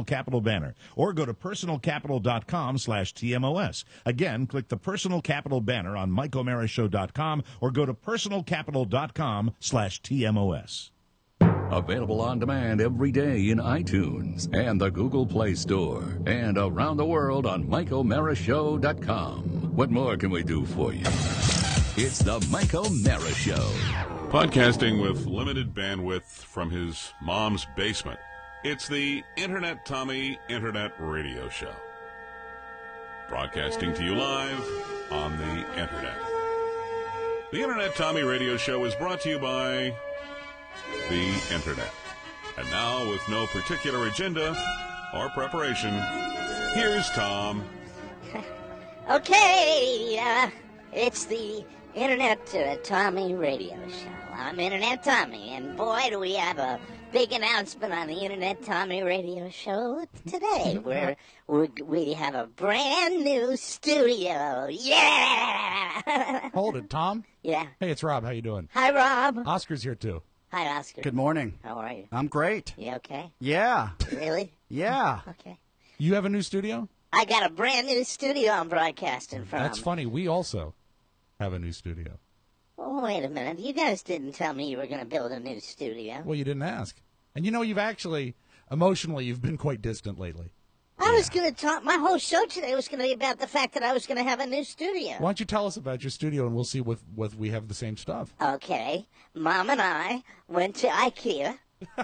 Capital banner, or go to personalcapital.com/TMOS. Again, click the Personal Capital banner on MikeO'MaraShow.com or go to personalcapital.com/TMOS. Available on demand every day in iTunes and the Google Play Store and around the world on MikeO'MaraShow.com. What more can we do for you? It's the Mike O'Mara Show. Podcasting with limited bandwidth from his mom's basement. It's the Internet Tommy Internet Radio Show. Broadcasting to you live on the Internet. The Internet Tommy Radio Show is brought to you by the Internet. And now, with no particular agenda or preparation, here's Tom. Okay, it's the Internet Tommy Radio Show. I'm Internet Tommy, and boy, do we have a big announcement on the Internet Tommy Radio Show today. We have a brand new studio. Yeah! Hold it, Tom. Yeah. Hey, it's Rob. How you doing? Hi, Rob. Oscar's here, too. Hi, Oscar. Good morning. How are you? I'm great. You okay? Yeah. Really? Yeah. Okay. You have a new studio? I got a brand new studio I'm broadcasting from. That's funny. We also have a new studio. Oh, wait a minute. You guys didn't tell me you were going to build a new studio. Well, you didn't ask. And you know, you've actually, emotionally, you've been quite distant lately. I was going to talk, my whole show today was going to be about the fact that I was going to have a new studio. Why don't you tell us about your studio, and we'll see what we have the same stuff. Okay. Mom and I went to IKEA,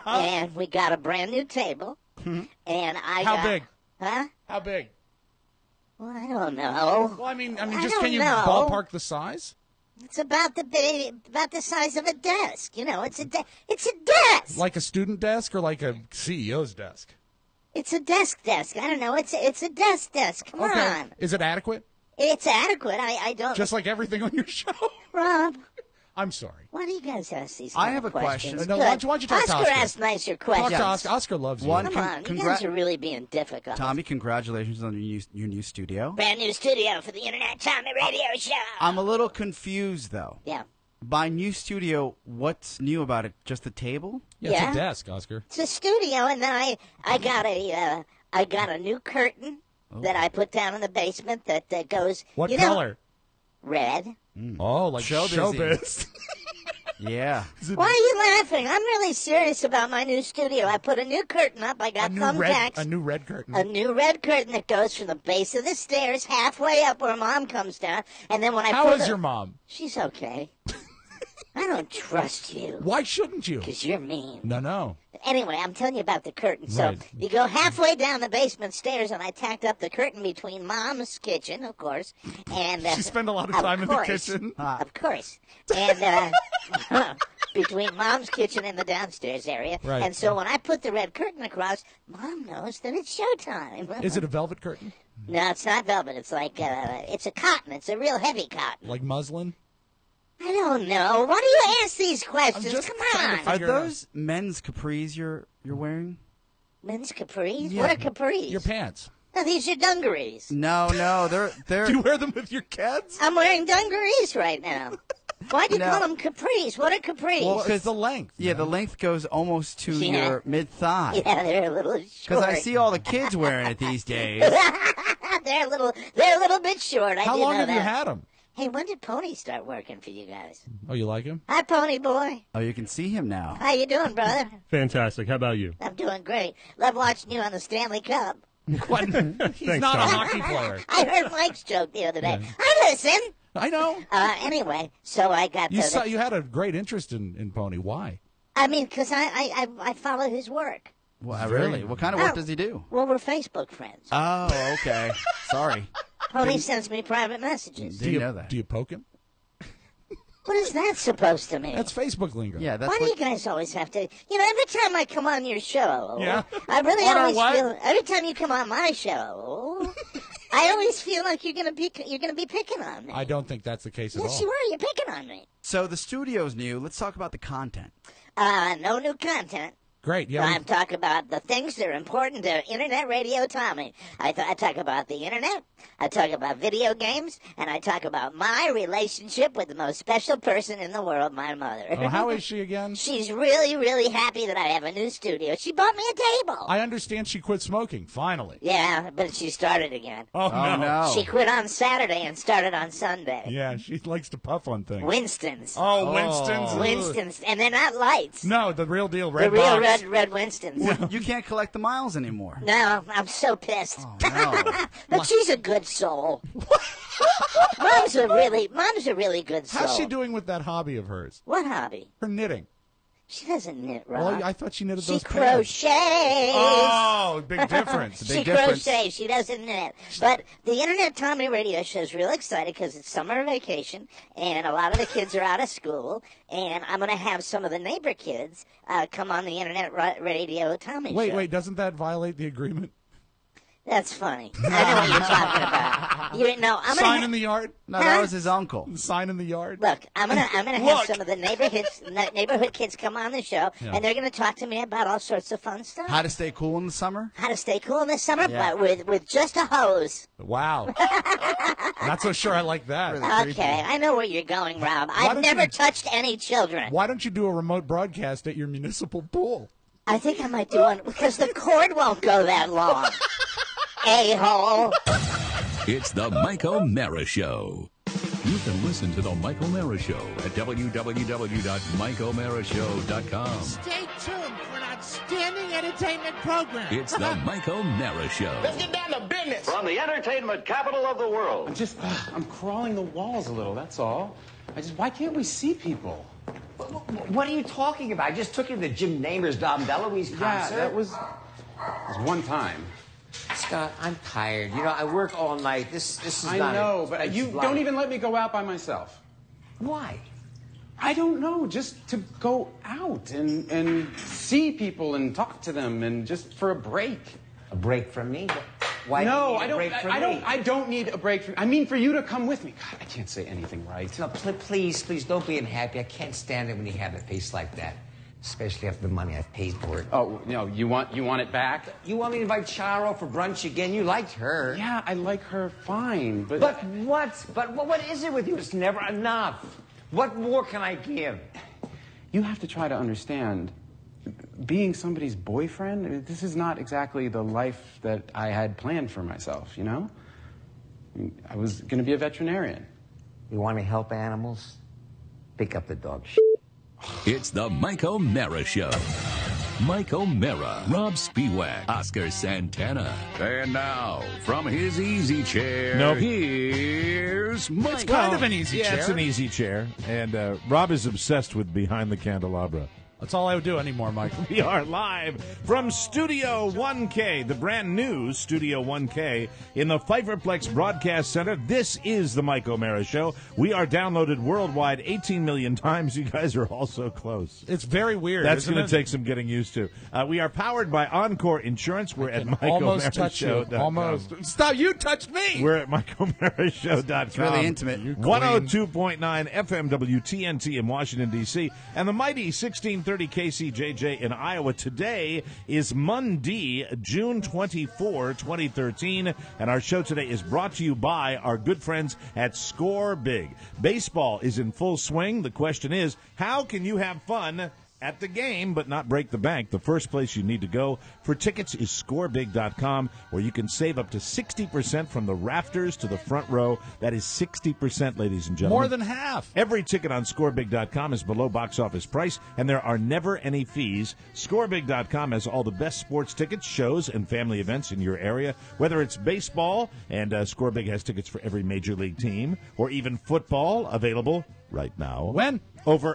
and we got a brand new table. And How big? Huh? How big? Well, I don't know. Well, I mean, I just don't can you know. ballpark the size? It's about the size of a desk. You know, it's a desk. Like a student desk or like a CEO's desk? It's a desk. I don't know. It's a desk. Come on. Is it adequate? It's adequate. I don't. Just like everything on your show? Rob. I'm sorry. Why do you guys ask these I kind have of a questions? question. No, why don't you talk to Oscar Oscar? asks nicer Talk questions. to Oscar. Oscar loves you. Come on, you guys are really being difficult. Tommy, congratulations on your new studio. Brand new studio for the Internet Tommy Radio Show. I'm a little confused, though. Yeah. By new studio, what's new about it? Just the table? Yeah, Yeah. it's a desk, Oscar. It's a studio, and then I got a new curtain that I put down in the basement that goes. What you know, color? red. Oh, like Showbiz-y. showbiz. Yeah. Why are you laughing? I'm really serious about my new studio. I put a new curtain up. I got thumbtacks. A new red curtain. A new red curtain that goes from the base of the stairs halfway up where Mom comes down, and then when I How is your mom? She's okay. I don't trust you. Why shouldn't you? Because you're mean. No. Anyway, I'm telling you about the curtain. So Right. you go halfway down the basement stairs, and I tacked up the curtain between Mom's kitchen, of course, and She spent a lot of time in the kitchen. Of course, and between Mom's kitchen and the downstairs area. Right. And so when I put the red curtain across, Mom knows that it's showtime. Is it a velvet curtain? No, it's not velvet. It's like it's a cotton. It's a real heavy cotton. Like muslin? I don't know. Why do you ask these questions? just Come trying to on. Are figure it out. those men's capris you're wearing? Men's capris? Yeah. What are capris? Your pants. No, these are dungarees. No, they're Do you wear them with your kids? I'm wearing dungarees right now. Why'd you No. call them capris? What are capris? Well, 'cause- it's the length. yeah, the length goes almost to Yeah. your mid-thigh. yeah, they're a little short. Because I see all the kids wearing it these days. they're a little bit short. How I do long know have that. you had them? Hey, when did Pony start working for you guys? Oh, you like him? Hi, Pony boy. Oh, you can see him now. How you doing, brother? Fantastic. How about you? I'm doing great. Love watching you on the Stanley Cup. What? He's Thanks, not a Tom. hockey player. I heard Mike's joke the other day. I listen. I know. Anyway, so I got You had a great interest in Pony. Why? I mean, because I follow his work. Well, really? What kind of work does he do? Well, we're Facebook friends. Oh, okay. Sorry. Pony sends me private messages. Didn't know that. Do you poke him? What is that supposed to mean? That's Facebook lingo. Yeah, that's Why do you what. guys always have to? You know, every time I come on your show, Yeah. I really On our always what? feel. Every time you come on my show, I always feel like you're gonna be picking on me. I don't think that's the case at all. Yes, you are. You're picking on me. So the studio's new. Let's talk about the content. No new content. Great. Yeah. I'm talking about the things that are important to Internet Radio Tommy. I talk about the Internet, I talk about video games, and I talk about my relationship with the most special person in the world, my mother. Oh, how is she again? She's really, really happy that I have a new studio. She bought me a table. I understand she quit smoking, finally. Yeah, but she started again. Oh, no. She quit on Saturday and started on Sunday. Yeah, she likes to puff on things. Winston's. Oh, Winston's. Winston's. And they're not lights. No, the real deal, red The real box. red Winston's. Well, you can't collect the miles anymore. No, I'm so pissed. Oh, no. But she's a good soul. Mom's a really good soul. How's she doing with that hobby of hers? What hobby? Her knitting. She doesn't knit, Rob. Well, I thought she knitted She those pants. crochets. Oh, big difference. She crochets. She doesn't knit. But the Internet Tommy Radio Show is real excited because it's summer vacation, and a lot of the kids are out of school, and I'm going to have some of the neighbor kids come on the Internet Radio Tommy Show. Wait, doesn't that violate the agreement? That's funny. I know what you're talking about. I'm Sign in the yard? No, that was his uncle. Sign in the yard? Look, I'm gonna have some of the neighborhood kids come on the show, and they're gonna talk to me about all sorts of fun stuff. How to stay cool in the summer? How to stay cool in the summer, Yeah. but with just a hose. Wow. Not so sure I like that. Okay, I know where you're going, Rob. I've don't never you- touched any children. Why don't you do a remote broadcast at your municipal pool? I think I might do one because the cord won't go that long. A-hole. It's the Mike O'Mara Show. You can listen to the Mike O'Mara Show at www.mikeomarashow.com. Stay tuned for an outstanding entertainment program. It's the Mike O'Mara Show. Let's get down to business. From the entertainment capital of the world. I'm crawling the walls a little, that's all. Why can't we see people? What are you talking about? I just took you to Jim Namer's Dom DeLuise concert. Yeah, that was one time. Scott, I'm tired. I work all night. This is I not... know, but you don't even let me go out by myself. Why? I don't know, just to go out and see people and talk to them and just for a break. A break from me? Why No, do you need a break from me? I don't need a break from... I mean, for you to come with me. God, I can't say anything right. No, please don't be unhappy. I can't stand it when you have a face like that. Especially after the money I've paid for it. Oh, no, you want it back? You want me to invite Charo for brunch again? You liked her. Yeah, I like her fine, but... But what? But what is it with you? It's never enough. What more can I give? You have to try to understand, being somebody's boyfriend, this is not exactly the life that I had planned for myself, you know? I was going to be a veterinarian. You want to help animals? Pick up the dog shit. It's the Mike O'Mara Show. Mike O'Mara, Rob Spiewak, Oscar Santana. And now, from his easy chair, Nope. here's Mike. It's kind of an easy chair. It's an easy chair. And Rob is obsessed with Behind the Candelabra. That's all I would do anymore, Mike. We are live from Studio 1K, the brand new Studio 1K in the Pfeifferplex Broadcast Center. This is the Mike O'Mara Show. We are downloaded worldwide 18 million times. You guys are all so close. It's very weird. That's going to take some getting used to. We are powered by Encore Insurance. We're at almost touch you. MikeO'MaraShow.com. Almost. Stop. You touched me. We're at MikeO'MaraShow.com. It's really intimate. 102.9 FM WTNT in Washington, D.C. and the mighty 1630 KCJJ in Iowa. Today is Monday, June 24, 2013, and our show today is brought to you by our good friends at Score Big. Baseball is in full swing. The question is, how can you have fun at the game but not break the bank? The first place you need to go for tickets is scorebig.com, where you can save up to 60% from the rafters to the front row. That is 60%, ladies and gentlemen. More than half. Every ticket on scorebig.com is below box office price, and there are never any fees. Scorebig.com has all the best sports tickets, shows, and family events in your area, whether it's baseball, and Scorebig has tickets for every major league team, or even football, available right now. When?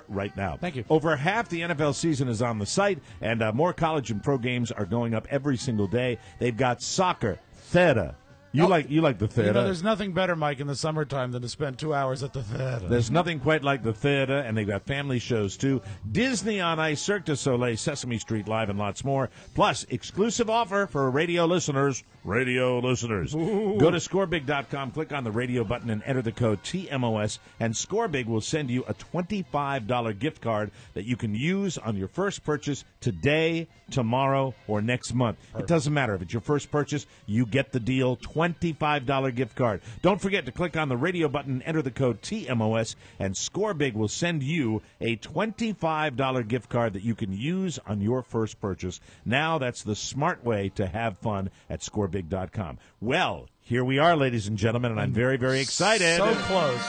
Right now. Thank you. Over half the NFL season is on the site, and more college and pro games are going up every single day. They've got soccer, theta, You like the theater. You know, there's nothing better, Mike, in the summertime than to spend 2 hours at the theater. There's nothing quite like the theater, and they've got family shows, too. Disney on Ice, Cirque du Soleil, Sesame Street Live, and lots more. Plus, exclusive offer for radio listeners. Radio listeners. Ooh. Go to scorebig.com, click on the radio button, and enter the code TMOS, and Scorebig will send you a $25 gift card that you can use on your first purchase today, tomorrow, or next month. Perfect. It doesn't matter. If it's your first purchase, you get the deal, $25 gift card. Don't forget to click on the radio button and enter the code TMOS, and Scorebig will send you a $25 gift card that you can use on your first purchase. Now that's the smart way to have fun at scorebig.com. Well, here we are, ladies and gentlemen, and I'm very, very excited. So close.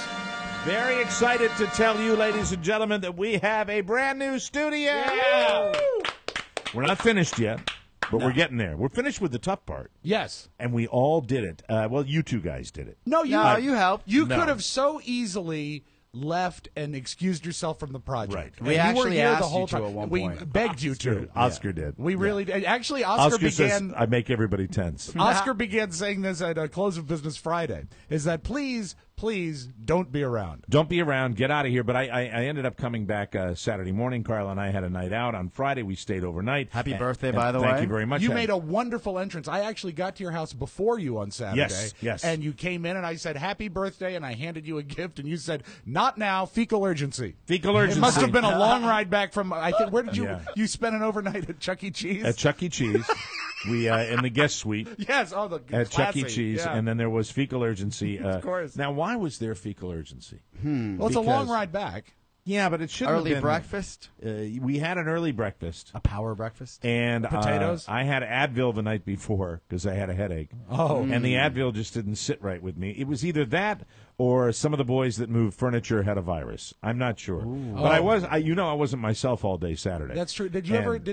Very excited to tell you, ladies and gentlemen, that we have a brand new studio. Yeah. We're not finished yet, but we're getting there. We're finished with the tough part. Yes. And we all did it. Well, you two guys did it. No, you helped. You could have so easily left and excused yourself from the project. Right. And We you actually were here asked the whole you to time. at one we point. begged you to. Oscar did. We really did. Actually, Oscar Oscar says, began. I make everybody tense. Oscar began saying this at a close of business Friday. Is that please don't be around. Don't be around. Get out of here. But I ended up coming back Saturday morning. Carl and I had a night out. On Friday, we stayed overnight. Happy birthday, by the way. Thank you very much. You made a wonderful entrance. I actually got to your house before you on Saturday. Yes. And you came in, and I said, happy birthday, and I handed you a gift, and you said, not now, fecal urgency. Fecal urgency. It must have been a long ride back from, I think, where did you, Yeah. you spent an overnight at Chuck E. Cheese? At Chuck E. Cheese. We in the guest suite. Yes, at Chuck E. Cheese, yeah. And then there was fecal urgency. Of course. Now, why was there fecal urgency? Well, it's a long ride back. Yeah, but it shouldn't Early have been. breakfast? We had an early breakfast. A power breakfast? And potatoes? I had Advil the night before because I had a headache. Oh. And the Advil just didn't sit right with me. It was either that or some of the boys that moved furniture had a virus. I'm not sure. Ooh. But I wasn't myself all day Saturday. That's true. Did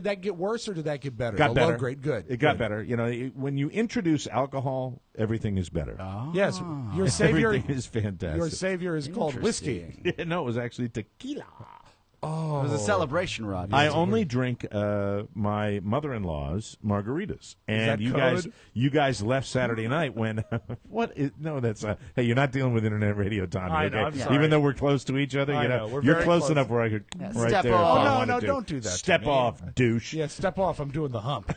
that get worse or did that get better? Got better. Low grade, good. It got better. You know, when you introduce alcohol, everything is better. Oh. Yes. Your savior Everything is fantastic. Your savior is called whiskey. No, it was actually tequila. Oh. It was a celebration, Rod. I only drink my mother-in-law's margaritas, and you guys left Saturday night when that's hey, you're not dealing with internet radio, Tommy. I okay? know, I'm sorry. Even though we're close to each other, I know, we're you're very close enough where I could right step there. off. If I Oh, wanted no, to. don't do that to Step me. off, douche. Yeah, step off. I'm doing the hump.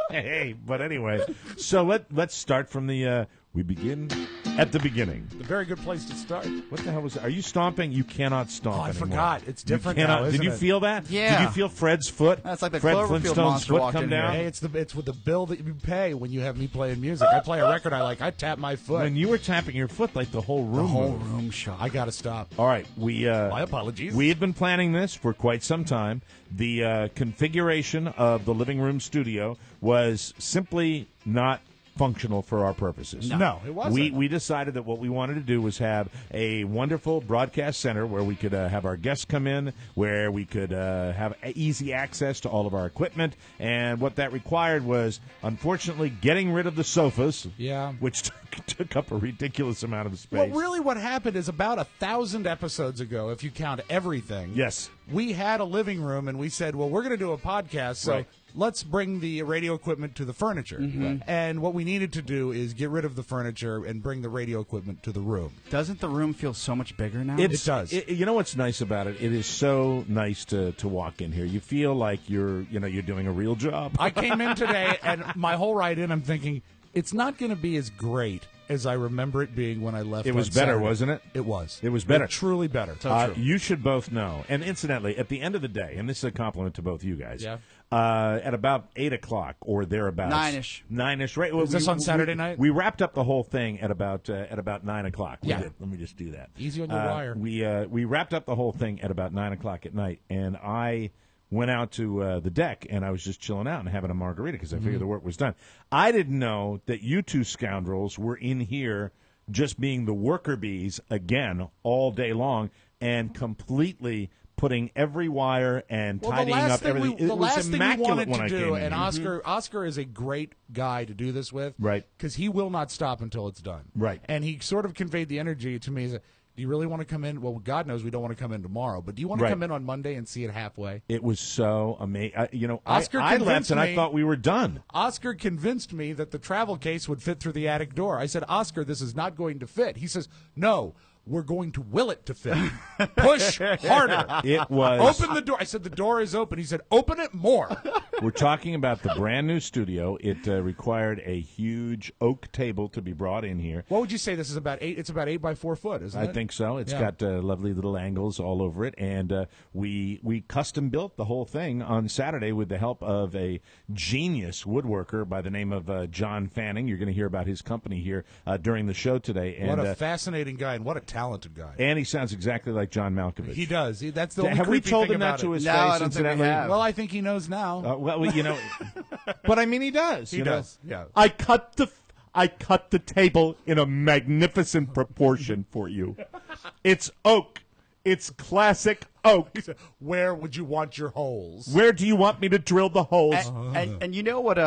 Hey, but anyway, so let's start from the. We begin at the beginning. A very good place to start. What the hell was that? Are you stomping? You cannot stomp anymore. I forgot. It's You different cannot. now, isn't Did you it? feel that? Yeah. Did you feel Fred's foot? That's like the Fred Cloverfield Flintstone's monster foot walked come in here. down. Hey, it's with the bill that you pay when you have me playing music. I play a record I like. I tap my foot. When you were tapping your foot, like the whole room. The whole moved. room shook. I got to stop. All right, My apologies. We had been planning this for quite some time. The configuration of the living room studio was simply not functional for our purposes. No, it wasn't. We decided that what we wanted to do was have a wonderful broadcast center where we could have our guests come in, where we could have easy access to all of our equipment, and what that required was, unfortunately, getting rid of the sofas, which took up a ridiculous amount of space. Well, really what happened is about 1,000 episodes ago, if you count everything, Yes. we had a living room, and we said, well, we're going to do a podcast, so Right. let's bring the radio equipment to the furniture. Mm-hmm. And what we needed to do is get rid of the furniture and bring the radio equipment to the room. Doesn't the room feel so much bigger now? It does. You know what's nice about it? It is so nice to walk in here. You feel like you're doing a real job. I came in today, and my whole ride in, I'm thinking, it's not going to be as great as I remember it being when I left. It was on better, Saturday. wasn't it? It was. It was better. Truly better. You should both know. And incidentally, at the end of the day, and this is a compliment to both you guys, Yeah. At about 8 o'clock or thereabouts. 9-ish, right? Was this on Saturday night? We wrapped up the whole thing at about 9 o'clock. We Yeah. did. Let me just do that. Easy on your wire. We wrapped up the whole thing at about 9 o'clock at night, and I went out to the deck, and I was just chilling out and having a margarita because I figured the work was done. I didn't know that you two scoundrels were in here just being the worker bees again all day long and completely putting every wire and tidying up everything. It The was last thing we immaculate wanted when to I do, came in and here. Oscar is a great guy to do this with, Right. Because he will not stop until it's done, Right. And he sort of conveyed the energy to me. He's like, Do you really want to come in? Well, God knows we don't want to come in tomorrow, but do you want to come in on Monday and see it halfway? It was so amazing. Oscar I left convinced and me- I thought we were done. Oscar convinced me that the travel case would fit through the attic door. I said, Oscar, this is not going to fit. He says, no, we're going to will it to fit. Push harder. It was. Open the door. I said, the door is open. He said, open it more. We're talking about the brand new studio. It required a huge oak table to be brought in here. What would you say this is about? It's about 8 by 4 foot, isn't it? I think so. It's got lovely little angles all over it, and we custom built the whole thing on Saturday with the help of a genius woodworker by the name of John Fanning. You're going to hear about his company here during the show today. And, what a fascinating guy and what a talented guy. And he sounds exactly like John Malkovich. He does. That's the only Have we creepy told thing him that about to it. his No, face? I don't think we incidentally? have. Well, I think he knows now. But I mean, he does. He does. Yeah. I cut the table in a magnificent proportion for you. It's oak. It's classic oak. He said, where would you want your holes? Where do you want me to drill the holes? And you know what?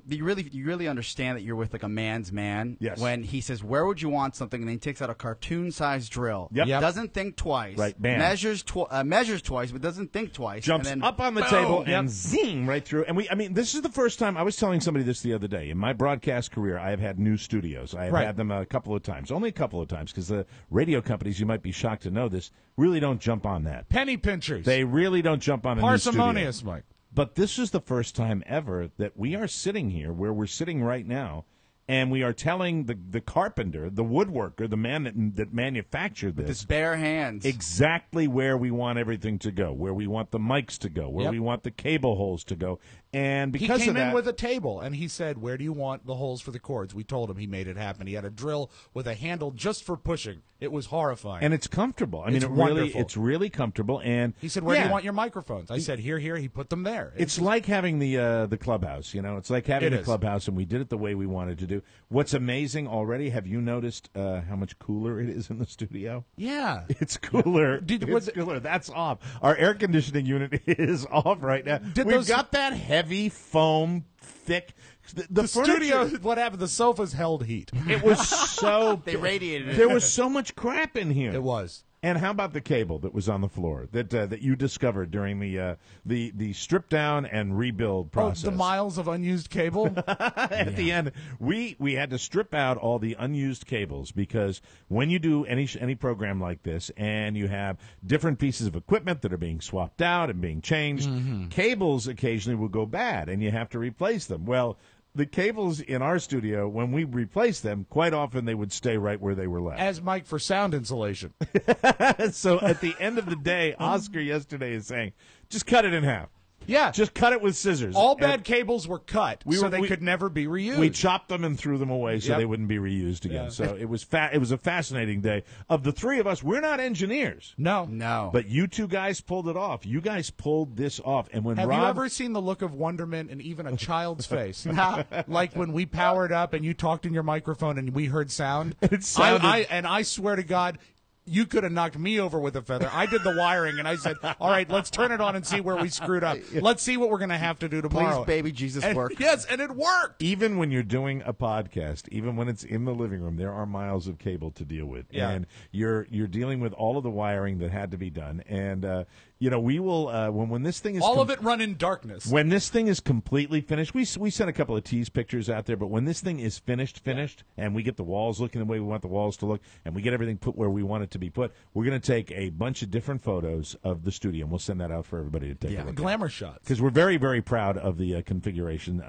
You really understand that you're with like a man's man. Yes. When he says, "Where would you want something?" and then he takes out a cartoon-sized drill. Yep. Doesn't think twice. Right, bam. Measures twice, but doesn't think twice. Jumps and then, up on the boom. table and zing right through. And this is the first time. I was telling somebody this the other day. In my broadcast career, I have had new studios. I have had them a couple of times, only a couple of times, because the radio companies, you might be shocked to know this, really don't jump on that. Penny pinchers. They really don't jump on a new studio. Parsimonious, Mike. But this is the first time ever that we are sitting here where we're sitting right now, and we are telling the carpenter, the woodworker, the man that manufactured With this, his bare hands. exactly where we want everything to go, where we want the mics to go, where we want the cable holes to go. And He because came of that, in with a table, and he said, where do you want the holes for the cords? We told him. He made it happen. He had a drill with a handle just for pushing. It was horrifying. and it's comfortable. I mean, It's wonderful. it's really comfortable. And He said, where do you want your microphones? I said, here. He put them there. It's like having the clubhouse, It's like having It the is. clubhouse, and we did it the way we wanted to do. What's amazing already? Have you noticed how much cooler it is in the studio? Yeah. It's cooler. Was it's cooler. That's off. Our air conditioning unit is off right now. We've got that heavy foam, thick. The studio, furniture- what happened? The sofas held heat. It was so. They radiated it. There was so much crap in here. It was. And how about the cable that was on the floor that you discovered during the strip down and rebuild process? Oh, the miles of unused cable? At the end, we had to strip out all the unused cables because when you do any program like this and you have different pieces of equipment that are being swapped out and being changed, cables occasionally will go bad and you have to replace them. Well, the cables in our studio, when we replaced them, quite often they would stay right where they were left. As Mike for sound insulation. So at the end of the day, Oscar yesterday is saying, just cut it in half. Yeah. Just cut it with scissors. All bad cables were cut so they we- could never be reused. We chopped them and threw them away so Yep. they wouldn't be reused again. Yeah. So it was it was a fascinating day. Of the three of us, we're not engineers. No. But you two guys pulled it off. You guys pulled this off. And when Have Rob you ever seen the look of wonderment in even a child's face? Like when we powered up and you talked in your microphone and we heard sound? It sounded- I swear to God, you could have knocked me over with a feather. I did the wiring, and I said, all right, let's turn it on and see where we screwed up. Let's see what we're going to have to do tomorrow. Please, baby Jesus, work. Yes, and it worked. even when you're doing a podcast, even when it's in the living room, there are miles of cable to deal with, Yeah. and you're dealing with all of the wiring that had to be done. And we will when this thing is All of it run in darkness. when this thing is completely finished. We sent a couple of tease pictures out there, but when this thing is finished, and we get the walls looking the way we want the walls to look, and we get everything put where we want it to be put, we're going to take a bunch of different photos of the studio, and we'll send that out for everybody to take a look at. Glamour shots. Because we're very, very proud of the configuration.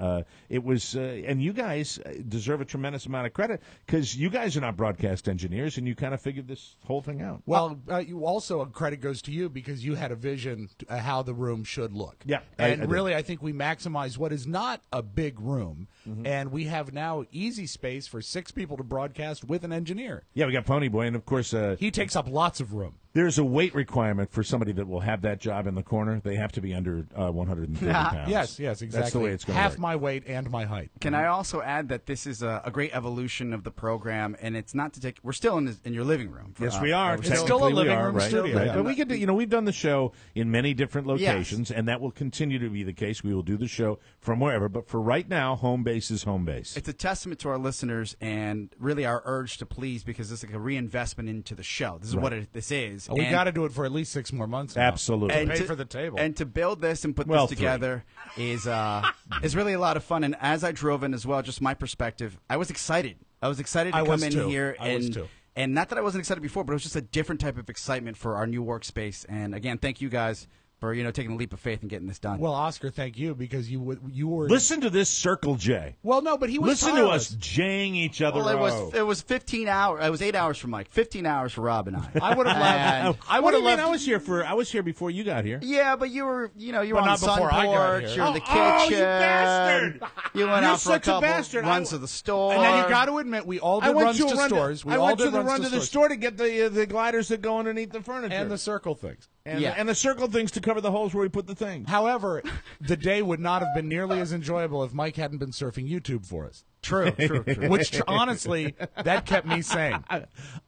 It was, and you guys deserve a tremendous amount of credit because you guys are not broadcast engineers, and you kind of figured this whole thing out. Well, you also credit goes to you because you had a vision to, how the room should look. Yeah, and I did. really, I think we maximize what is not a big room, and we have now easy space for 6 people to broadcast with an engineer. Yeah, we got Pony Boy, and of course, He takes up lots of room. There's a weight requirement for somebody that will have that job in the corner. They have to be under 130 pounds. Yes, exactly. That's the way it's going to Half work. my weight and my height. Can I also add that this is a great evolution of the program, and it's not to take. We're still in your living room. Yes, we are. It's still a Technically, living we are, room right? studio. Right. Yeah. But we could do, we've done the show in many different locations, Yes. and that will continue to be the case. We will do the show from wherever. But for right now, home base is home base. It's a testament to our listeners and really our urge to please, because it's like a reinvestment into the show. This is what this is. We And- got to do it for at least 6 more months now. Absolutely. and Pay to, for the table. And to build this and put Well, this together is really a lot of fun. And as I drove in as well, just my perspective, I was excited. I was excited to I come was in too. here. I was too. And not that I wasn't excited before, but it was just a different type of excitement for our new workspace. And again, thank you guys for taking a leap of faith and getting this done. Well, Oscar, thank you, because you were. Listen to this Circle J. Well, no, but he was. Listen to us jaying each other. Well, it was 15 hours. It was 8 hours for Mike, 15 hours for Rob and I. I would have loved. I What would do you have mean? loved. I was here before you got here. Yeah, but you were, you were But on not the sun before I got porch. here. You're in the Oh, kitchen. you bastard! You went You're out for a such a couple bastard. runs to the store. And then you got to admit, we all did runs to stores. We I all went did to the runs run to the stores. store to get the gliders that go underneath the furniture And the circle things. and the circle things to cover the holes where we put the things. However, the day would not have been nearly as enjoyable if Mike hadn't been surfing YouTube for us. True. Which, honestly, that kept me sane.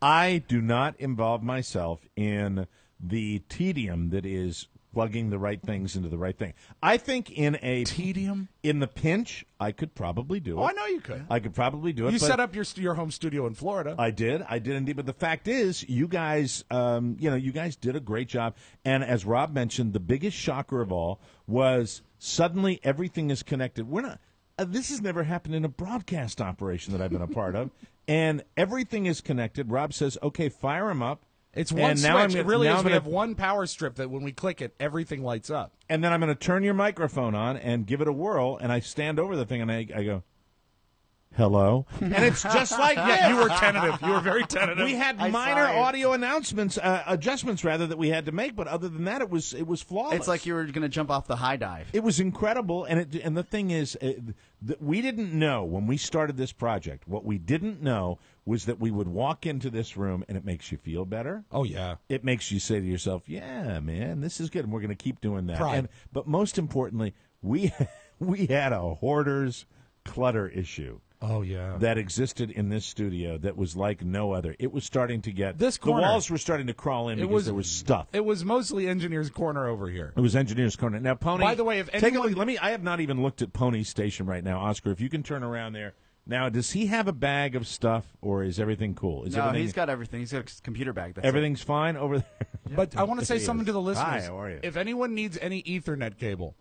I do not involve myself in the tedium that is plugging the right things into the right thing. I think in a Tedium? in the pinch, I could probably do it. Oh, I know you could. I could probably do it. You but set up your home studio in Florida. I did indeed. But the fact is, you guys, you guys did a great job. And as Rob mentioned, the biggest shocker of all was suddenly everything is connected. We're not. This has never happened in a broadcast operation that I've been a part of, and everything is connected. Rob says, "Okay, fire them up." It's one And switch. now It really now is. I'm We gonna- have one power strip that when we click it, everything lights up. And then I'm going to turn your microphone on and give it a whirl, and I stand over the thing and I go, hello? And it's just like that. You were tentative. You were very tentative. We had minor audio adjustments rather, that we had to make, but other than that, it was flawless. It's like you were going to jump off the high dive. It was incredible, and the thing is, we didn't know when we started this project. What we didn't know was that we would walk into this room, and it makes you feel better. Oh, yeah. It makes you say to yourself, "Yeah, man, this is good," and we're going to keep doing that. Pride. But most importantly, we had a hoarder's clutter issue. Oh, yeah. That existed in this studio that was like no other. It was starting to get This the corner. walls were starting to crawl in because there was stuff. It was mostly Engineer's Corner over here. It was Engineer's Corner. Now, Pony. By the way, if take a anyone- look. Let me. I have not even looked at Pony's station right now, Oscar. If you can turn around there. Now, does he have a bag of stuff, or is everything cool? Is No, everything, he's got everything. He's got a computer bag. That's everything's fine over there. But I want to say He something is. to the listeners. Hi, how are you? If anyone needs any Ethernet cable,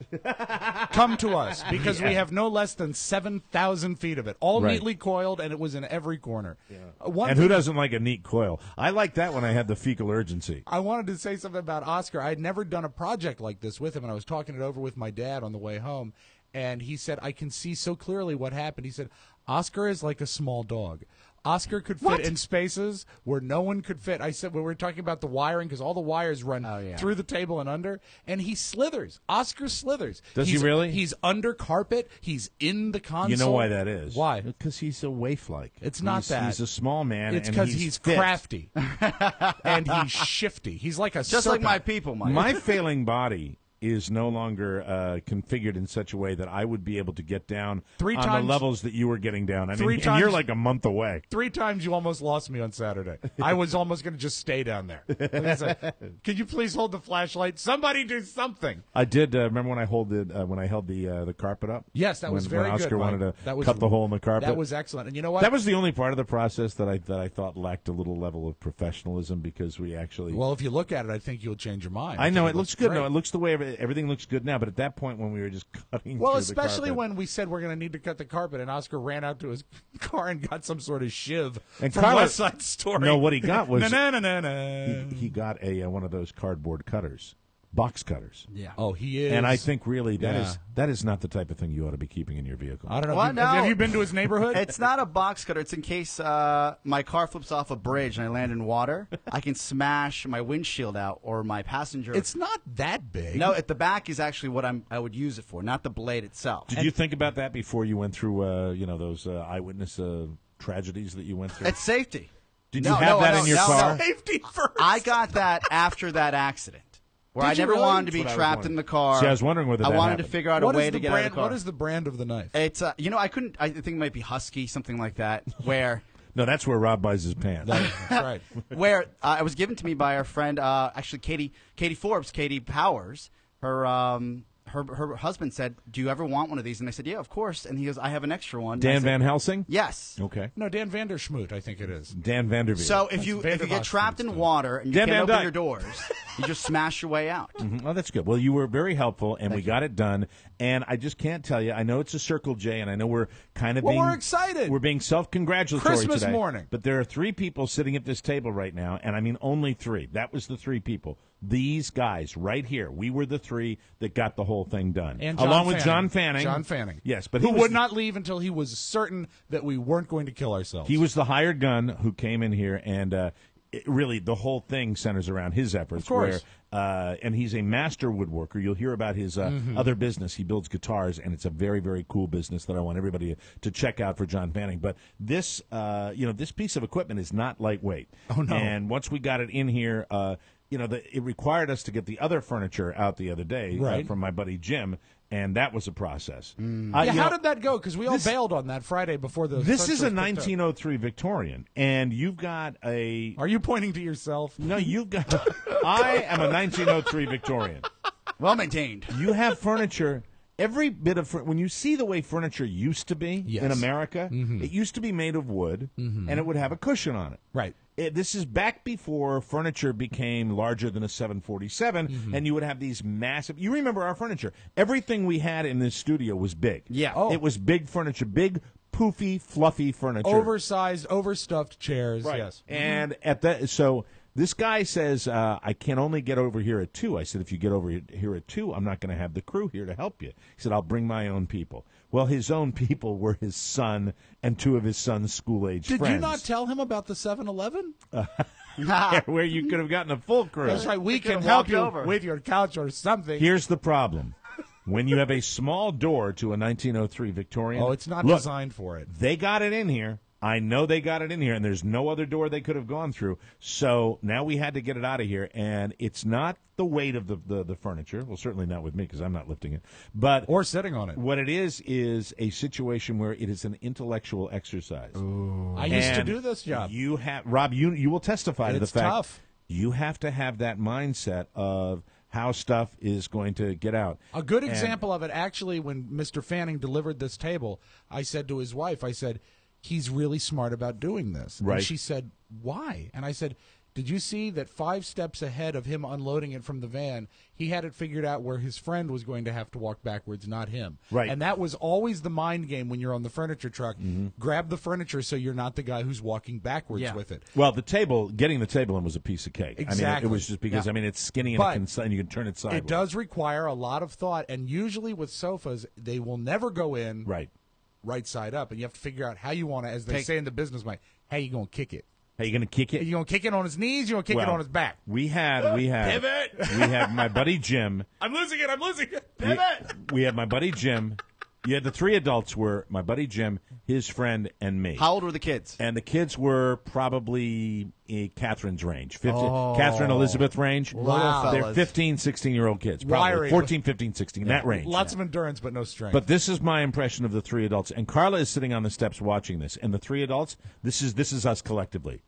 come to us, because we have no less than 7,000 feet of it, all Right. neatly coiled, and it was in every corner. And One who thing doesn't like a neat coil? I like that when I had the fecal urgency. I wanted to say something about Oscar. I had never done a project like this with him, and I was talking it over with my dad on the way home, and he said, I can see so clearly what happened. He said, Oscar is like a small dog. Oscar could fit in spaces where no one could fit. I said, when we were talking about the wiring, because all the wires run through the table and under, and he slithers. Oscar slithers. Does he really? He's under carpet. He's in the console. You know why that is? Why? Because he's a waif-like. It's not that. He's a small man. It's and because he's fit. crafty. And he's shifty. He's like a just serpent. like my people, Mike. My failing body is no longer configured in such a way that I would be able to get down Three on times- the levels that you were getting down. I Three mean, and you're times- like a month away. 3 times you almost lost me on Saturday. I was almost going to just stay down there. Like I said, could you please hold the flashlight? Somebody do something. I did. Remember when I held the carpet up? Yes, that was when very Oscar good. wanted Mike. to That was- cut the hole in the carpet. That was excellent. And you know what? That was the only part of the process that I thought lacked a little level of professionalism, because we actually. Well, if you look at it, I think you'll change your mind. I know think it looks good. great. No, it looks the way everything looks good now. But at that point, when we were just cutting, Well, through especially the carpet, when we said we're going to need to cut the carpet, and Oscar ran out to his car and got some sort of shiv And from Carla- West Side Story. No, what he got was Na-na-na-na-na. he got a one of those cardboard cutters, box cutters. Yeah. Oh, he is. And I think really Yeah. that is not the type of thing you ought to be keeping in your vehicle. I don't know. Well, have, no. have you been to his neighborhood? It's not a box cutter. It's in case my car flips off a bridge and I land in water. I can smash my windshield out or my passenger. It's not that big. No, at the back is actually what I would use it for, not the blade itself. Did you think about that before you went through those eyewitness tragedies that you went through? It's safety. Did you have that in your car? Safety first. I got that after that accident. Where Did I you never really? wanted to be That's what I was trapped wondering. in the car. See, I was wondering whether I that wanted happened. to figure out a What way is to the get brand? out of the car. What is the brand of the knife? It's I couldn't. I think it might be Husky, something like that. Where No, that's where Rob buys his pants. That's right. where it was given to me by our friend, actually Katie Forbes, Katie Powers. Her husband said, "Do you ever want one of these?" And I said, "Yeah, of course." And he goes, "I have an extra one." Dan I said, Van Helsing? Yes. Okay. No, Dan Vanderschmoot, I think it is. Dan Vanderveer. So if you Vander get trapped Hoskins, in too. water and you Dan can't Van open Dyke. your doors, you just smash your way out. Oh, that's good. Well, you were very helpful, and we got it done. And I just can't tell you. I know it's a Circle J, and I know we're kind of Well, being we're excited. We're being self-congratulatory Christmas today. morning. But there are 3 people sitting at this table right now, and I mean only 3. That was the 3 people. These guys right here. We were the 3 that got the whole thing done, And John along with Fanning. John Fanning. John Fanning. Yes, but who he was would not leave until he was certain that we weren't going to kill ourselves. He was the hired gun who came in here, and really the whole thing centers around his efforts. Of course. And he's a master woodworker. You'll hear about his other business. He builds guitars, and it's a very, very cool business that I want everybody to check out for John Fanning. But this, this piece of equipment is not lightweight. Oh, no. And once we got it in here, it required us to get the other furniture out the other day Right. from my buddy Jim, and that was a process. Yeah, how did that go? Because we all bailed on that Friday before the. This furniture is a was picked up. 1903 Victorian, and you've got a. Are you pointing to yourself? No, you've got. I am a 1903 Victorian. Well maintained. You have furniture. Every bit of when you see the way furniture used to be Yes. in America, it used to be made of wood, and it would have a cushion on it. Right. This is back before furniture became larger than a 747, and you would have these massive. You remember our furniture? Everything we had in this studio was big. Yeah. Oh. It was big furniture, big, poofy, fluffy furniture. Oversized, overstuffed chairs. Right. Yes. And at that, so this guy says, I can only get over here at 2. I said, if you get over here at 2, I'm not going to have the crew here to help you. He said, I'll bring my own people. Well, his own people were his son and 2 of his son's school-age Did friends. you not tell him about the 7-Eleven? Where you could have gotten a full crew. That's right. We could can have help walked you over. with your couch or something. Here's the problem. When you have a small door to a 1903 Victorian. Oh, it's not look, designed for it. They got it in here. I know they got it in here, and there's no other door they could have gone through. So now we had to get it out of here, and it's not the weight of the furniture. Well, certainly not with me because I'm not lifting it. But Or sitting on it. what it is a situation where it is an intellectual exercise. I used to And do this job. You have Rob. You will testify to the It's fact tough. you have to have that mindset of how stuff is going to get out. A good And- example of it, actually, when Mr. Fanning delivered this table, I said to his wife, I said, he's really smart about doing this. Right. And she said, why? And I said, did you see that 5 steps ahead of him unloading it from the van, he had it figured out where his friend was going to have to walk backwards, not him. Right. And that was always the mind game when you're on the furniture truck. Grab the furniture so you're not the guy who's walking backwards Yeah. with it. Well, getting the table in was a piece of cake. I mean, Exactly. it was just because, Yeah. I mean, it's skinny But and you can turn it sideways. It does require a lot of thought, and usually with sofas, they will never go in right side up, and you have to figure out how you want to, as they say in the business mind, how you going to kick it. How you going to kick Are it? you going to kick it on his knees? You going to kick it Well, on his back? We had Pivot! we had my buddy Jim. I'm losing it. We had my buddy Jim. You had the 3 adults were my buddy Jim, his friend, and me. How old were the kids? And the kids were probably Catherine's range, Catherine Elizabeth range. Wow. They're fellas. 15, 16-year-old kids, probably Wiry. 14, 15, 16, that range. Lots of endurance, but no strength. But this is my impression of the 3 adults. And Carla is sitting on the steps watching this. And the 3 adults, this is us collectively.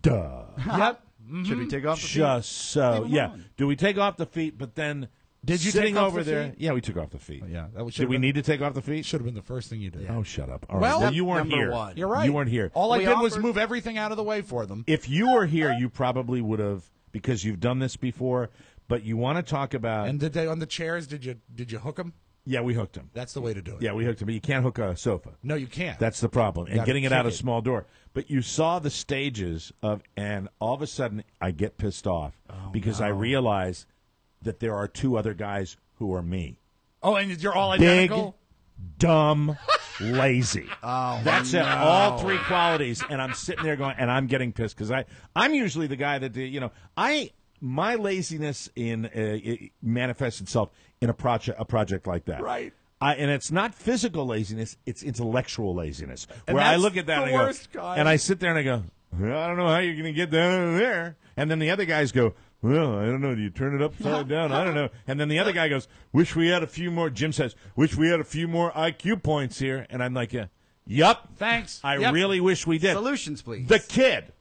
Duh. Yep. Should we take off the feet? Just so. Leave 'em Yeah. on. Do we take off the feet, but then Did you sitting take off over the there? feet? Yeah, we took off the feet. Yeah, that should Did have we been- need to take off the feet? Should have been the first thing you did. Oh, shut up. All Well, right. Well, you weren't number here. one. You're right. You weren't here. All I We did was offered- move everything out of the way for them. If you were here, you probably would have, because you've done this before, but you want to talk about. And did they on the chairs? Did you hook them? Yeah, we hooked him. That's the way to do it. Yeah, we hooked him. But you can't hook a sofa. No, you can't. That's the problem. And gotta getting it out a kick it. small door. But you saw the stages of, and all of a sudden I get pissed off because I realize that there are 2 other guys who are me. Oh, and you're all Big, identical. dumb, lazy. Oh, That's it. All 3 qualities. And I'm sitting there going, and I'm getting pissed because I'm usually the guy that, my laziness it manifests itself in a project like that. Right. And it's not physical laziness; it's intellectual laziness. And where I that's look at that the and I go, worst kind. and I sit there and I go, well, I don't know how you're going to get that out of there. And then the other guys go, well, I don't know. Do you turn it upside down? I don't know. And then the other guy goes, wish we had a few more. Jim says, wish we had a few more IQ points here. And I'm like, yup. Thanks. I really wish we did. Solutions, please. The kid,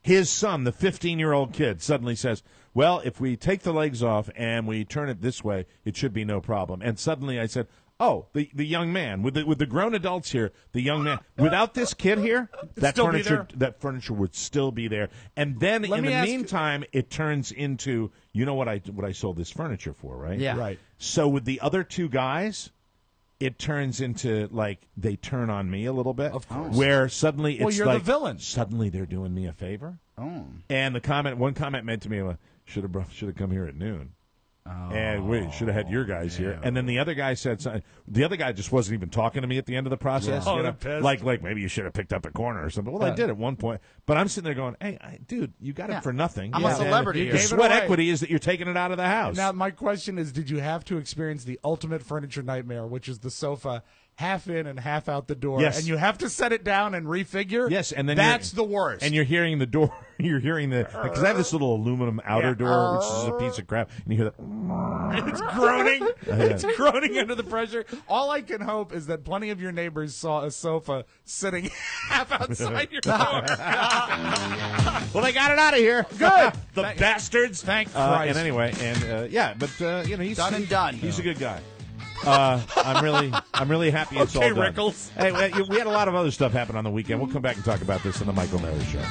his son, the 15-year-old kid, suddenly says, well, if we take the legs off and we turn it this way, it should be no problem. And suddenly I said, oh, the young man, with the grown adults here, the young man, without this kid here, that furniture would still be there. And then in the meantime, it turns into, you know what I sold this furniture for, right? Yeah. Right. So with the other two guys, it turns into, like, they turn on me a little bit. Of course. Where suddenly it's you're like, the villain. Suddenly they're doing me a favor. Oh. And one comment meant to me, should have come here at noon. And we should have had your guys here. And then the other guy said something. The other guy just wasn't even talking to me at the end of the process. Yeah. You know? Pissed. Like maybe you should have picked up a corner or something. Well, I did at one point. But I'm sitting there going, hey, dude, you got it for nothing. I'm a celebrity. The sweat equity is that you're taking it out of the house. Now, my question is, did you have to experience the ultimate furniture nightmare, which is the sofa half in and half out the door, Yes. and you have to set it down and refigure? Yes, and then that's the worst. And you're hearing the door. You're hearing because I have this little aluminum outer door, which is a piece of crap, and you hear that. It's groaning. It's groaning under the pressure. All I can hope is that plenty of your neighbors saw a sofa sitting half outside your door. Well, they got it out of here. Good. The bastards. Thank Christ. And anyway, he's Done and done. He's a good guy. I'm really happy it's all done. Rickles. Hey, we had a lot of other stuff happen on the weekend. We'll come back and talk about this on the Michael Mary Show.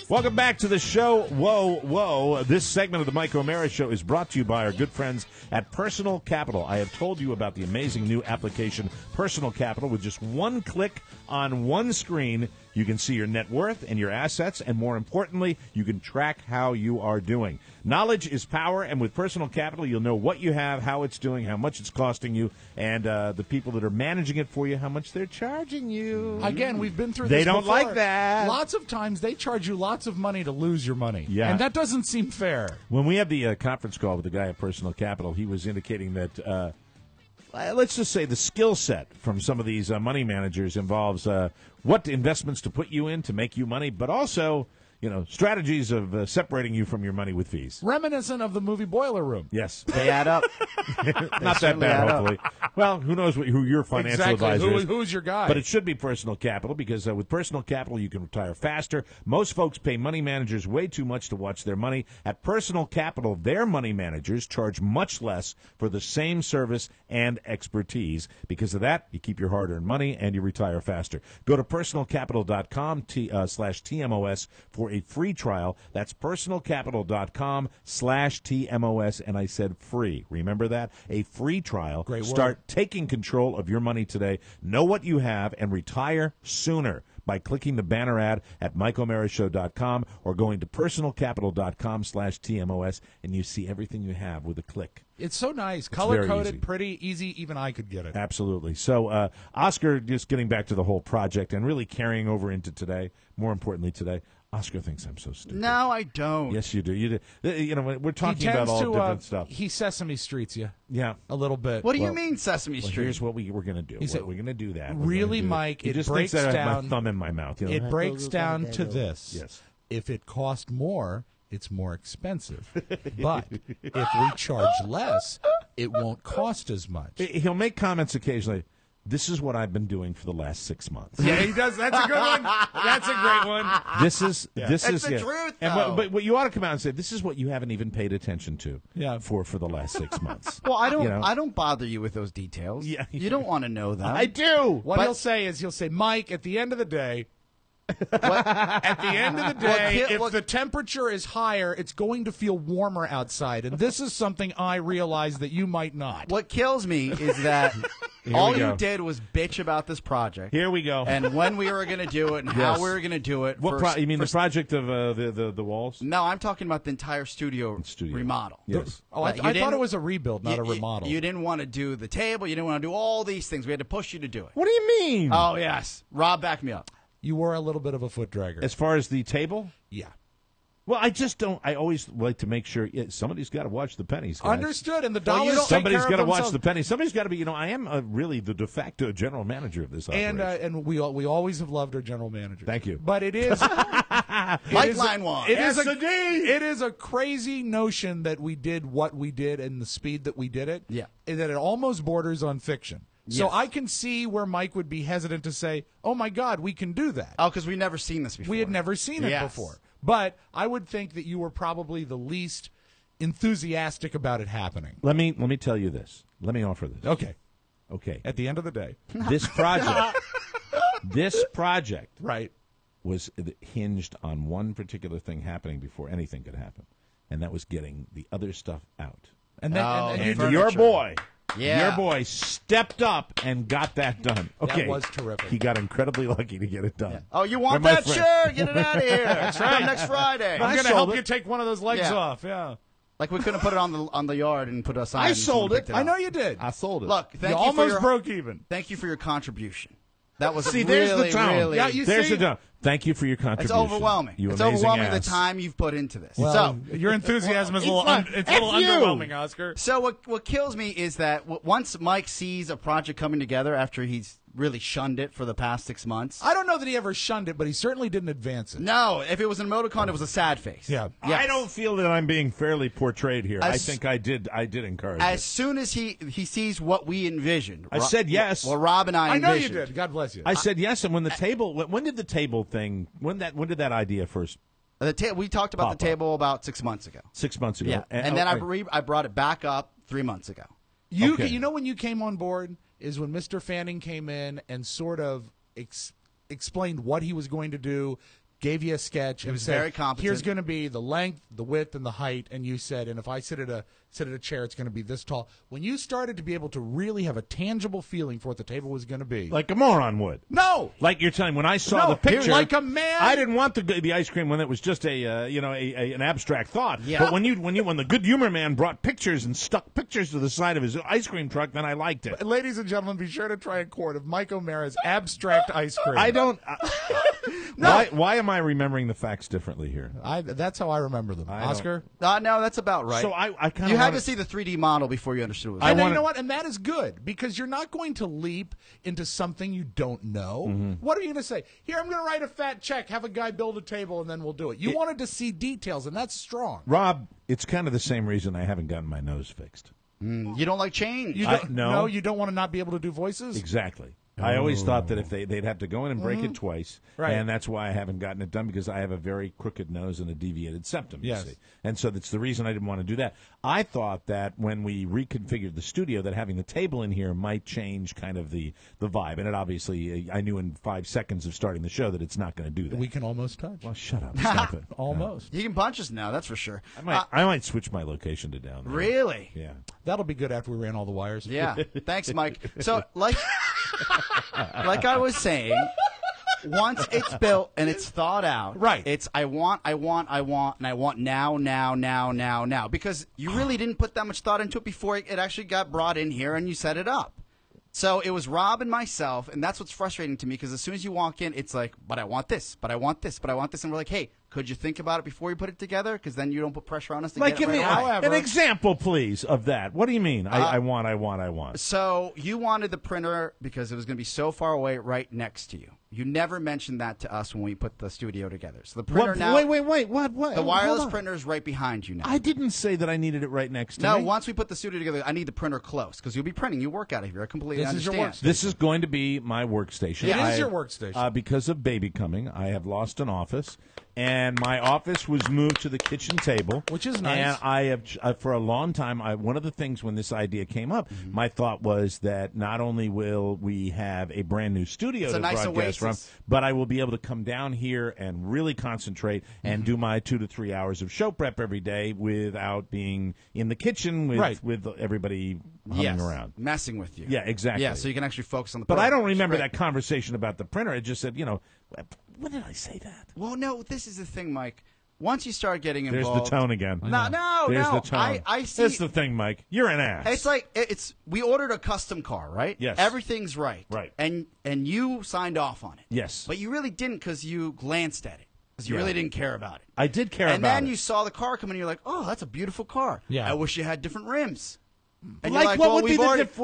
Welcome back to the show. Whoa. This segment of the Mike O'Mara Show is brought to you by our good friends at Personal Capital. I have told you about the amazing new application, Personal Capital. With just one click on one screen, you can see your net worth and your assets, and more importantly, you can track how you are doing. Knowledge is power, and with Personal Capital, you'll know what you have, how it's doing, how much it's costing you, and the people that are managing it for you, how much they're charging you. Again, we've been through They this don't before. like that. Lots of times they charge you lots of money to lose your money. Yeah. And that doesn't seem fair. When we had the conference call with the guy at Personal Capital, he was indicating that, let's just say the skill set from some of these money managers involves what investments to put you in to make you money, but also, strategies of separating you from your money with fees. Reminiscent of the movie Boiler Room. Yes. They add up. Not that bad, hopefully. Well, who knows who your financial advisor is. Who's your guy? But it should be Personal Capital, because with Personal Capital, you can retire faster. Most folks pay money managers way too much to watch their money. At Personal Capital, their money managers charge much less for the same service and expertise. Because of that, you keep your hard-earned money and you retire faster. Go to personalcapital.com/TMOS for a free trial. That's personalcapital.com/TMOS, and I said free. Remember that? A free trial. Great word. Start taking control of your money today. Know what you have and retire sooner by clicking the banner ad at MikeO'MaraShow.com or going to personalcapital.com/TMOS, and you see everything you have with a click. It's so nice. It's Color-coded, very easy. pretty, easy. Even I could get it. Absolutely. So, Oscar, just getting back to the whole project and really carrying over into today, more importantly today, Oscar thinks I'm so stupid. No, I don't. Yes, you do. You do. We're talking about all different stuff. He Sesame Streets you. Yeah. A little bit. What do you mean, Sesame Well, Street? here's what we're going to do. He said, we're going to do that. Really, Mike, he it just breaks thinks that I have down. my thumb in my mouth. It breaks down to this. Yes. If it cost more, it's more expensive. But if we charge less, it won't cost as much. He'll make comments occasionally. This is what I've been doing for the last 6 months. Yeah, he does. That's a good one. That's a great one. This is That's the truth, And though. but you ought to come out and say this is what you haven't even paid attention to. Yeah. For the last 6 months. Well, I don't. You know? I don't bother you with those details. Yeah. You don't want to know them. I do. What he'll say is, Mike, at the end of the day, at the end of the day, if the temperature is higher, it's going to feel warmer outside. And this is something I realize that you might not. What kills me is that all you did was bitch about this project. Here we go. And when we were going to do it and how we were going to do it. What you mean the project of the walls? No, I'm talking about the entire studio remodel. Yes. Oh, I thought it was a rebuild, not a remodel. You didn't want to do the table. You didn't want to do all these things. We had to push you to do it. What do you mean? Oh, yes. Rob, back me up. You were a little bit of a foot dragger. As far as the table? Yeah. Well, I just don't. I always like to make sure somebody's got to watch the pennies. Guys. Understood, and the dollars. Somebody's got to watch the pennies. Somebody's got to be. I am really the de facto general manager of this operation. And we always have loved our general manager. Thank you. But it is Mike Line one. It is a crazy notion that we did what we did and the speed that we did it. Yeah, and that it almost borders on fiction. So Yes. I can see where Mike would be hesitant to say, "Oh my God, we can do that." Oh, because we've never seen this before. We had never seen it before. But I would think that you were probably the least enthusiastic about it happening. Let me tell you this. Let me offer this. Okay. At the end of the day, this project, right, was hinged on one particular thing happening before anything could happen, and that was getting the other stuff out. And then your boy. Yeah. Your boy stepped up and got that done. Okay. That was terrific. He got incredibly lucky to get it done. Yeah. Oh, you want Where my that friend- shirt? Get it out of here. That's right. Come next Friday. I'm going to help you take one of those legs off. Yeah. Like we couldn't put it on the yard and put a sign. I sold it. I know you did. I sold it. Look, thank you you almost for your, broke even. Thank you for your contribution. That was See, really, there's the tone. really. Yeah, you There's see? the tone. Thank you for your It's contribution. overwhelming. You It's amazing overwhelming ass. the time you've put into this. Well, so your enthusiasm is a little, F underwhelming, Oscar. So what kills me is that once Mike sees a project coming together after he's really shunned it for the past 6 months. I don't know that he ever shunned it, but he certainly didn't advance it. No, if it was an emoticon, it was a sad face. Yeah. Yes. I don't feel that I'm being fairly portrayed here. I As- think I did encourage As it. soon as he sees what we envisioned, I said yes. Well, Rob and I know you envisioned. did. God bless you. I said yes, and when the table, when did the table thing, when did that idea first? We talked about Pop the up. table about 6 months ago. 6 months ago. Yeah, and then I brought it back up 3 months ago. You know when you came on board is when Mr. Fanning came in and sort of explained what he was going to do, gave you a sketch, and was said, very competent. "Here's going to be the length, the width, and the height." And you said, "And if I sit at a chair, it's going to be this tall." When you started to be able to really have a tangible feeling for what the table was going to be, Like a moron would. no, Like you're telling. When I saw No, the picture, like a man. I didn't want the ice cream when it was just an abstract thought. Yeah. But when the good humor man brought pictures and stuck pictures to the side of his ice cream truck, then I liked it. ladies and gentlemen, be sure to try a quart of Mike O'Mara's abstract ice cream. I don't. Why am I remembering the facts differently here? That's how I remember them. Oscar? No, that's about right. So I kind of you had to see the 3D model before you understood what it was. And then, you know what? And that is good because you're not going to leap into something you don't know. Mm-hmm. What are you going to say? Here, I'm going to write a fat check, have a guy build a table, and then we'll do it. You wanted to see details, and that's strong. Rob, it's kind of the same reason I haven't gotten my nose fixed. You don't like change. You don't, no. You don't want to not be able to do voices? Exactly. I always thought that if they'd have to go in and break it twice, Right. and that's why I haven't gotten it done, because I have a very crooked nose and a deviated septum, you Yes. see. And so that's the reason I didn't want to do that. I thought that when we reconfigured the studio, that having the table in here might change kind of the vibe. And it obviously, I knew in 5 seconds of starting the show that it's not going to do that. We can almost touch. Well, shut up. Stop it. Almost. You can punch us now, that's for sure. I might switch my location to down there. Really? Yeah. That'll be good after we ran all the wires. Yeah. Thanks, Mike. So, like I was saying, once it's built and it's thought out, Right. It's I want, and I want now, because you really didn't put that much thought into it before it actually got brought in here and you set it up. So it was Rob and myself, and that's what's frustrating to me, because as soon as you walk in, it's like, but I want this, but I want this, but I want this, and we're like, hey, could you think about it before you put it together? Because then you don't put pressure on us to Like, get give it me right away. an example, please, of that. What do you mean? I want. So you wanted the printer because it was going to be so far away, right next to you. You never mentioned that to us when we put the studio together. So the printer now. Wait. What? The wireless printer is right behind you now. I didn't say that I needed it right next to No, me. once we put the studio together, I need the printer close because you'll be printing. You work out of here. I completely This is your understand. workstation. This is going to be my workstation. It is your workstation. Because of baby coming, I have lost an office, and my office was moved to the kitchen table, Which is nice. And I have, for a long time, one of the things when this idea came up, my thought was that not only will we have a brand new studio It's to a nice broadcast from, oasis. but I will be able to come down here and really concentrate and do my 2 to 3 hours of show prep every day without being in the kitchen with everybody humming around. Messing with you. Yeah, exactly. Yeah, so you can actually focus on the But program, I don't which is remember great. that conversation about the printer. It just said, when did I say that? Well, no, this is the thing, Mike. Once you start getting There's involved. the tone again. No. There's the tone. I see. That's the thing, Mike. You're an ass. It's like we ordered a custom car, right? Yes. Everything's right. Right. And you signed off on it. Yes. But you really didn't because you glanced at it. because you really didn't care about it. I did care about it. And then you saw the car come in, and you're like, oh, that's a beautiful car. Yeah. I wish you had different rims. And Like, you're like, what well, would be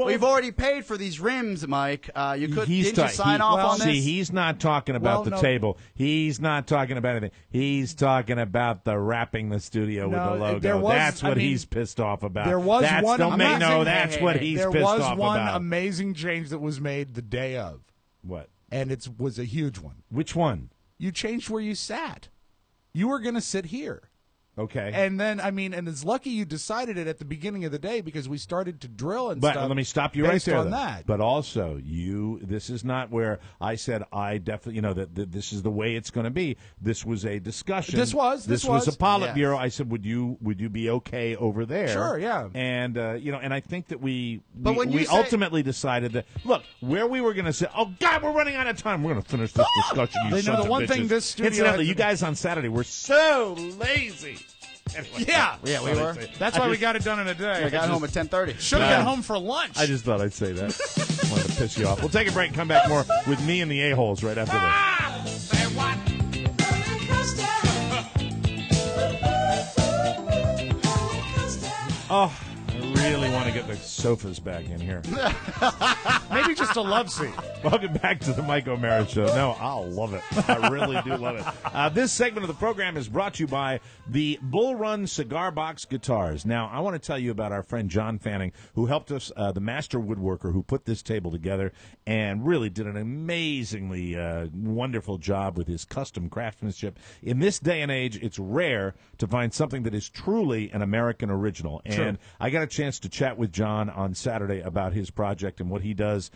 we've already paid for these rims, Mike. Didn't you sign off on this? See, he's not talking about the table. He's not talking about anything. He's talking about the wrapping the studio with the logo. That's what he's pissed off about. There was that's one. That's what he's pissed off about. There was one amazing change that was made the day of. What? And it was a huge one. Which one? You changed where you sat. You were going to sit here. Okay. And then, and it's lucky you decided it at the beginning of the day because we started to drill and but stuff. Let me stop you right there. On that. But also, this is not where I said I definitely, that this is the way it's going to be. This was a discussion. This was a Politburo. Yes. I said, would you be okay over there? Sure, yeah. And and I think that we ultimately decided that look where we were going to say, oh God, we're running out of time. We're going to finish this discussion. You sons the of one bitches. thing this studio. Incidentally, you guys on Saturday were so lazy. Anyway, yeah, we were. That's why we got it done in a day. I got home at 10:30. Should have got home for lunch. I just thought I'd say that. Wanted to piss you off. We'll take a break and come back more with me and the a-holes right after this. Say what? Oh, I really want to get the sofas back in here. Maybe just a love seat. Welcome back to the Mike O'Mara Show. No, I'll love it. I really do love it. This segment of the program is brought to you by the Bull Run Cigar Box Guitars. Now, I want to tell you about our friend John Fanning, who helped us, the master woodworker who put this table together and really did an amazingly wonderful job with his custom craftsmanship. In this day and age, it's rare to find something that is truly an American original. And I got a chance to chat with John on Saturday about his project and what he does,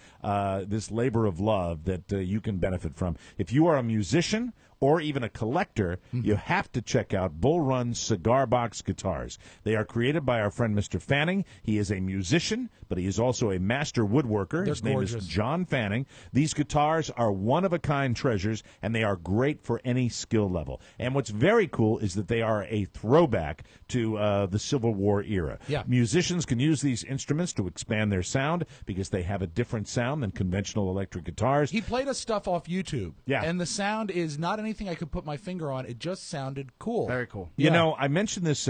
this labor of love that you can benefit from. If you are a musician or even a collector, you have to check out Bull Run Cigar Box Guitars. They are created by our friend Mr. Fanning. He is a musician, but he is also a master woodworker. His name is John Fanning. These guitars are one-of-a-kind treasures, and they are great for any skill level. And what's very cool is that they are a throwback to the Civil War era. Yeah. Musicians can use these instruments to expand their sound because they have a different sound than conventional electric guitars. He played us stuff off YouTube. Yeah. And the sound is not anything I could put my finger on. It just sounded cool. Very cool. You know, I mentioned this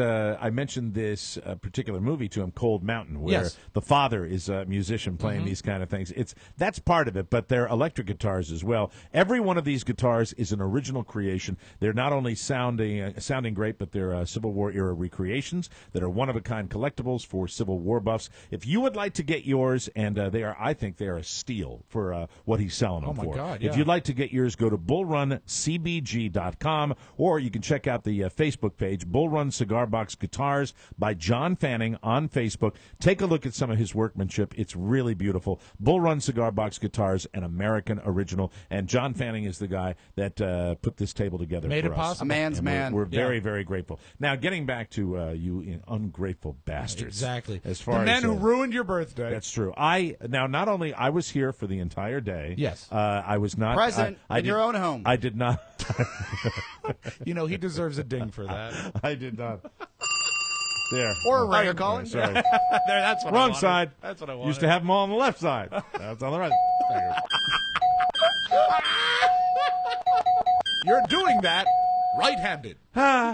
particular movie to him, Cold Mountain, where the father is a musician playing these kind of things. That's part of it, but they're electric guitars as well. Every one of these guitars is an original creation. They're not only sounding great, but they're Civil War era recreations that are one-of-a-kind collectibles for Civil War buffs. If you would like to get yours, and I think they are a steal for what he's selling them for. Oh, my God, If you'd like to get yours, go to bullruncbg.com, or you can check out the Facebook page, Bull Run Cigar Box Guitars by John Fanning on Facebook. Take a look at some of his workmanship. It's really beautiful. Bull Run Cigar Box Guitars, an American original, and John Fanning is the guy that put this table together Made for it us. possible. A man's man. We're very, very grateful. Now, getting back to you ungrateful bastards. Exactly. As far the man as, who ruined your birthday. That's true. Not only I was here for the entire day. Yes. I was not present in your own home. I did not. He deserves a ding for that. I did not. There. Or a you're calling? Sorry. There, that's what I Wrong wanted. side. That's what I wanted. Used to have them all on the left side. That's on the right. You're doing that right-handed.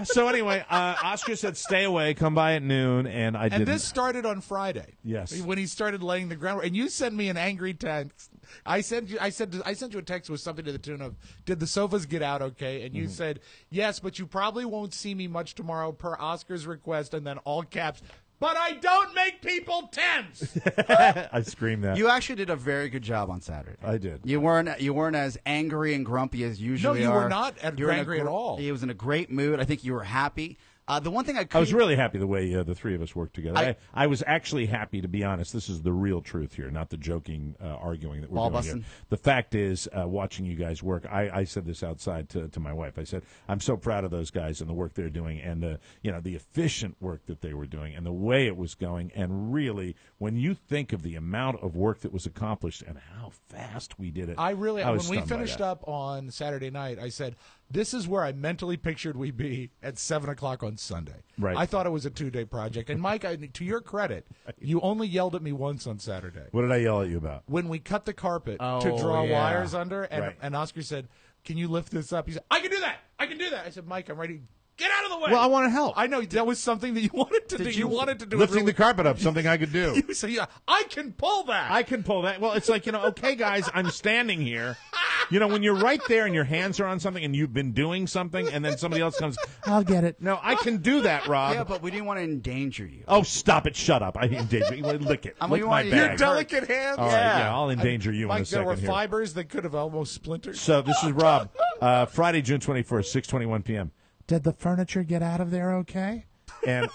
So anyway, Oscar said stay away, come by at noon, and I didn't. And this started on Friday. Yes. When he started laying the groundwork. And you sent me an angry text. I sent you a text with something to the tune of, did the sofas get out okay? And you said, yes, but you probably won't see me much tomorrow per Oscar's request, and then all caps, but I don't make people tense. I screamed that. You actually did a very good job on Saturday. I did. You weren't as angry and grumpy as usually. No, you are. were not angry at all. He was in a great mood. I think you were happy. The one thing I was really happy the way the three of us worked together. I was actually happy, to be honest. This is the real truth here, not the joking arguing that we're doing here. The fact is, watching you guys work, I said this outside to my wife. I said, I'm so proud of those guys and the work they're doing, and the efficient work that they were doing and the way it was going. And really, when you think of the amount of work that was accomplished and how fast we did it, when we stunned by finished that. up on Saturday night, I said, this is where I mentally pictured we'd be at 7 o'clock on Sunday. Right. I thought it was a 2-day project. And, Mike, to your credit, you only yelled at me once on Saturday. What did I yell at you about? When we cut the carpet to draw wires under, and, Right. and Oscar said, can you lift this up? He said, I can do that. I can do that. I said, Mike, I'm ready. Get out of the way. Well, I want to help. I know that was something that you wanted to do. You wanted to do lifting the carpet up, something I could do. You say, yeah, I can pull that. I can pull that. Well, it's like, okay, guys, I'm standing here. When you're right there and your hands are on something and you've been doing something and then somebody else comes, I'll get it. No, I can do that, Rob. Yeah, but we didn't want to endanger you. Oh, stop it. Shut up. I endanger you. Lick it. Lick my bag. Your delicate hands. All right, yeah, I'll endanger you in a second there were here. fibers that could have almost splintered. So this is Rob. Friday, June 21st, 6:21 p.m. Did the furniture get out of there okay? And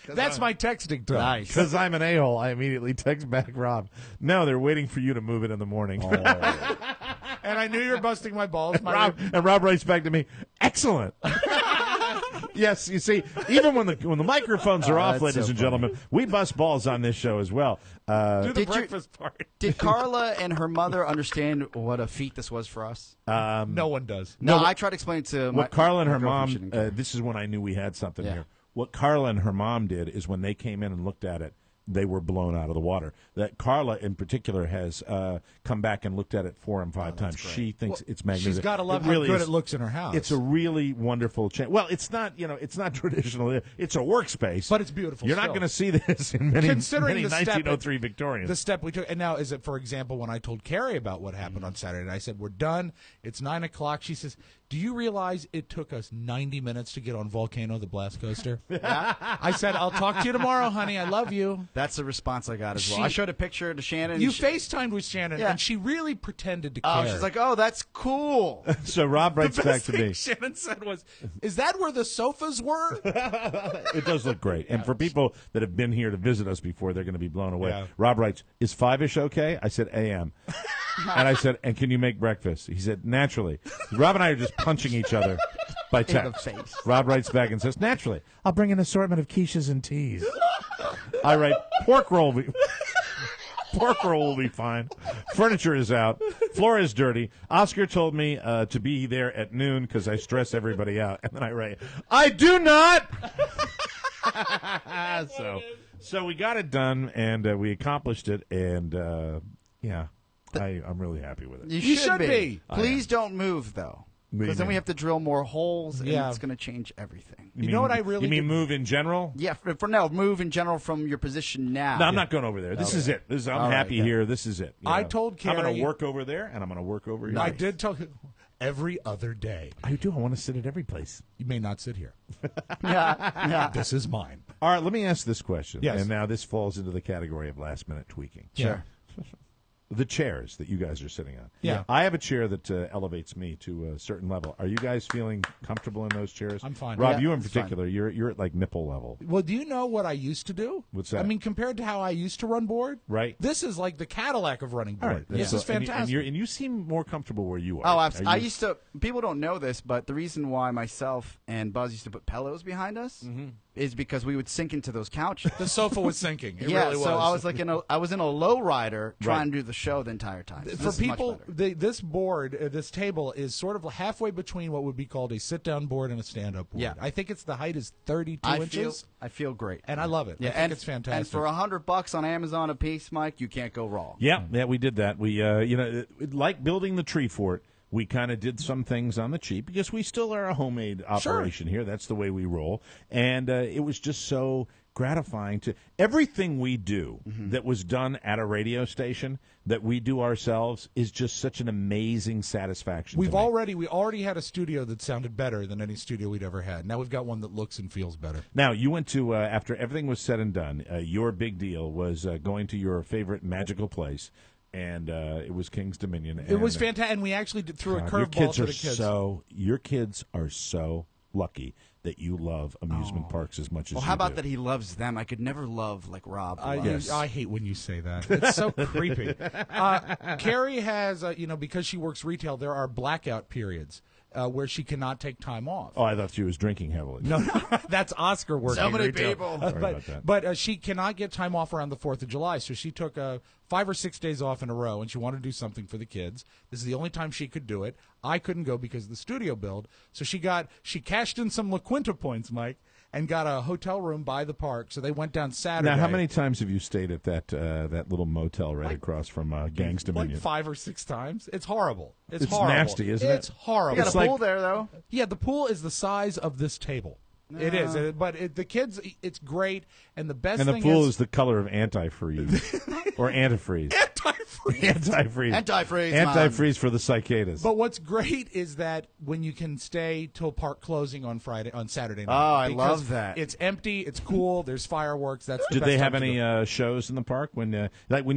that's my texting time. Nice. Because I'm an a-hole, I immediately text back Rob. No, they're waiting for you to move it in the morning. And I knew you were busting my balls. And Rob writes back to me, excellent. Yes, you see, even when the microphones are off, ladies and gentlemen, we bust balls on this show as well. Do the breakfast part. Did Carla and her mother understand what a feat this was for us? No one does. No, I tried to explain to what Carla and her mom. girlfriend. This is when I knew we had something Yeah. here. What Carla and her mom did is when they came in and looked at it, they were blown out of the water. That Carla, in particular, has come back and looked at it 4 and 5 times. She thinks it's magnificent. She's got to love It really how good is. it looks in her house. It's a really wonderful change. Well, it's not, it's not traditional. It's a workspace, But it's beautiful You're not still. going to see this in many Considering the step 1903 Victorians. The step we took, and now is it, for example, when I told Carrie about what happened on Saturday, I said, we're done. It's 9 o'clock. She says, do you realize it took us 90 minutes to get on Volcano, the blast coaster? I said, I'll talk to you tomorrow, honey. I love you. That's the response I got as well. I showed a picture to Shannon. You and FaceTimed with Shannon, and she really pretended to care. Oh, she's like, oh, that's cool. So Rob writes the back best to thing me. Shannon said was, is that where the sofas were? It does look great. And for people that have been here to visit us before, they're going to be blown away. Yeah. Rob writes, is 5-ish okay? I said, AM. And I said, and can you make breakfast? He said, naturally. Rob and I are just punching each other by text. In the face. Rob writes back and says, naturally. I'll bring an assortment of quiches and teas. I write, pork roll will be fine. Furniture is out. Floor is dirty. Oscar told me to be there at noon because I stress everybody out. And then I write, I do not. So we got it done, and we accomplished it, and I'm really happy with it. You should be. Please don't move, though. Because then mean? we have to drill more holes, and Yeah. it's going to change everything. You know what I really You mean did- move in general? Yeah, for now, move in general from your position now. No, I'm not going over there. This is it. I'm All right, happy okay. here. This is it. You I know. told I'm going Carrie- to work over there, and I'm going to work over here. I did tell you every other day. I do. I want to sit at every place. You may not sit here. Yeah. This is mine. All right, let me ask this question. Yes. And now this falls into the category of last-minute tweaking. Sure. The chairs that you guys are sitting on. Yeah. I have a chair that elevates me to a certain level. Are you guys feeling comfortable in those chairs? I'm fine. Rob, Yeah, you in it's fine. particular, you're at like nipple level. Well, do you know what I used to do? What's that? I mean, compared to how I used to run board, Right. This is like the Cadillac of running All board. right. This So- is fantastic. And you seem more comfortable where you are. Oh, Are I you- used to. People don't know this, but the reason why myself and Buzz used to put pillows behind us is because we would sink into those couches. the sofa was sinking. It yeah, really was. so I was like I was in a low rider trying to do the show the entire time. So For this is much people, better. this board, this table is sort of halfway between what would be called a sit-down board and a stand-up board. Yeah. I think it's the height is 32 inches, I feel great. and I love it. I think it's fantastic. And for $100 on Amazon a piece, Mike, you can't go wrong. Yeah, we did that. We, like building the tree fort, we kind of did some things on the cheap because we still are a homemade operation here. That's the way we roll. And it was just so gratifying to everything we do that was done at a radio station that we do ourselves is just such an amazing satisfaction. we to me. already had a studio that sounded better than any studio we'd ever had. Now we've got one that looks and feels better. Now, you went to, after everything was said and done, your big deal was going to your favorite magical place, and it was King's Dominion. It was fantastic, and we actually threw a curveball to the kids. Your kids are so lucky that you love amusement parks as much as Well, you how about do. that he loves them? I could never love like Rob loves. I hate when you say that. It's so creepy. Carrie has, because she works retail, there are blackout periods where she cannot take time off. Oh, I thought she was drinking heavily. No, that's Oscar working. So many retail. people. Sorry about that. But she cannot get time off around the 4th of July, so she took 5 or 6 days off in a row, and she wanted to do something for the kids. This is the only time she could do it. I couldn't go because of the studio build, so she cashed in some La Quinta points, Mike, and got a hotel room by the park. So they went down Saturday. Now, how many times have you stayed at that little motel right across from Gangs Dominion? Like 5 or 6 times. It's horrible. It's It's horrible. nasty, isn't it? It's horrible. You got a pool there, though. Yeah, the pool is the size of this table. It is, but the kids, it's great, and the best And the thing pool is the color of antifreeze or antifreeze. Antifreeze. Antifreeze for the cicadas. But what's great is that when you can stay till park closing on Saturday night. Oh, I because love that. It's empty. It's cool. There's fireworks. That's the Did best they have time to any go. shows in the park when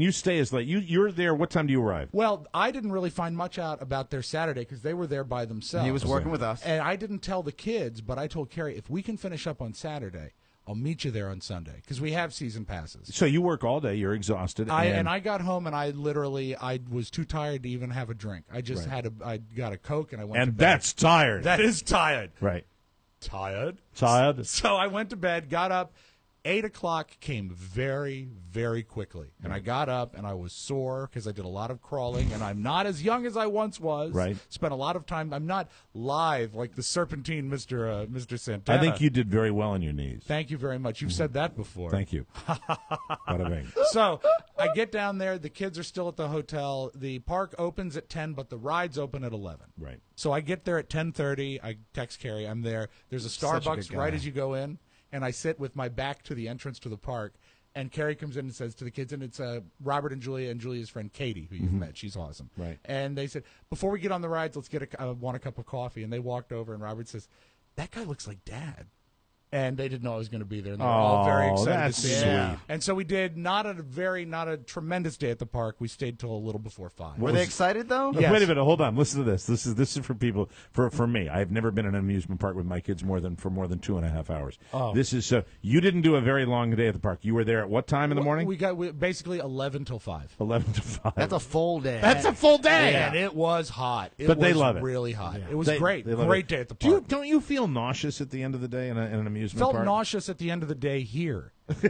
you stay as late? You're there. What time do you arrive? Well, I didn't really find much out about their Saturday because they were there by themselves. He was working with us. And I didn't tell the kids, but I told Carrie, if we can finish up on Saturday, I'll meet you there on Sunday because we have season passes. So you work all day. You're exhausted. And I got home and I was too tired to even have a drink. I just I got a Coke and I went to bed. And that's tired. That is tired. Right. Tired? Tired. So I went to bed, got up. 8 o'clock came very, very quickly. And I got up and I was sore because I did a lot of crawling and I'm not as young as I once was. Right. Spent a lot of time. I'm not lithe like the serpentine Mr. Santana. I think you did very well on your knees. Thank you very much. You've said that before. Thank you. Bada bing. So I get down there. The kids are still at the hotel. The park opens at 10, but the rides open at 11. Right. So I get there at 10:30. I text Carrie. I'm there. There's a Such a Starbucks good right guy. as you go in. And I sit with my back to the entrance to the park, and Carrie comes in and says to the kids, and it's Robert and Julia's friend Katie, who you've met. She's awesome. Right. And they said, before we get on the rides, let's get want a cup of coffee. And they walked over, and Robert says, that guy looks like Dad. And they didn't know I was going to be there. And they were all very excited that's to see sweet. me. And so we did not a tremendous day at the park. We stayed till a little before 5. Were they excited, though? Yes. Wait a minute. Hold on. Listen to this. This is for people. For me, I've never been in an amusement park with my kids more than 2.5 hours. Oh. This is so. You didn't do a very long day at the park. You were there at what time in the morning? We basically 11 till 5. 11 to 5. That's a full day. That's a full day. And it was hot. But they love it. Really hot. It was They- great. they love Great it. day at the park. Don't you feel nauseous at the end of the day in an amusement Felt park? nauseous at the end of the day here. You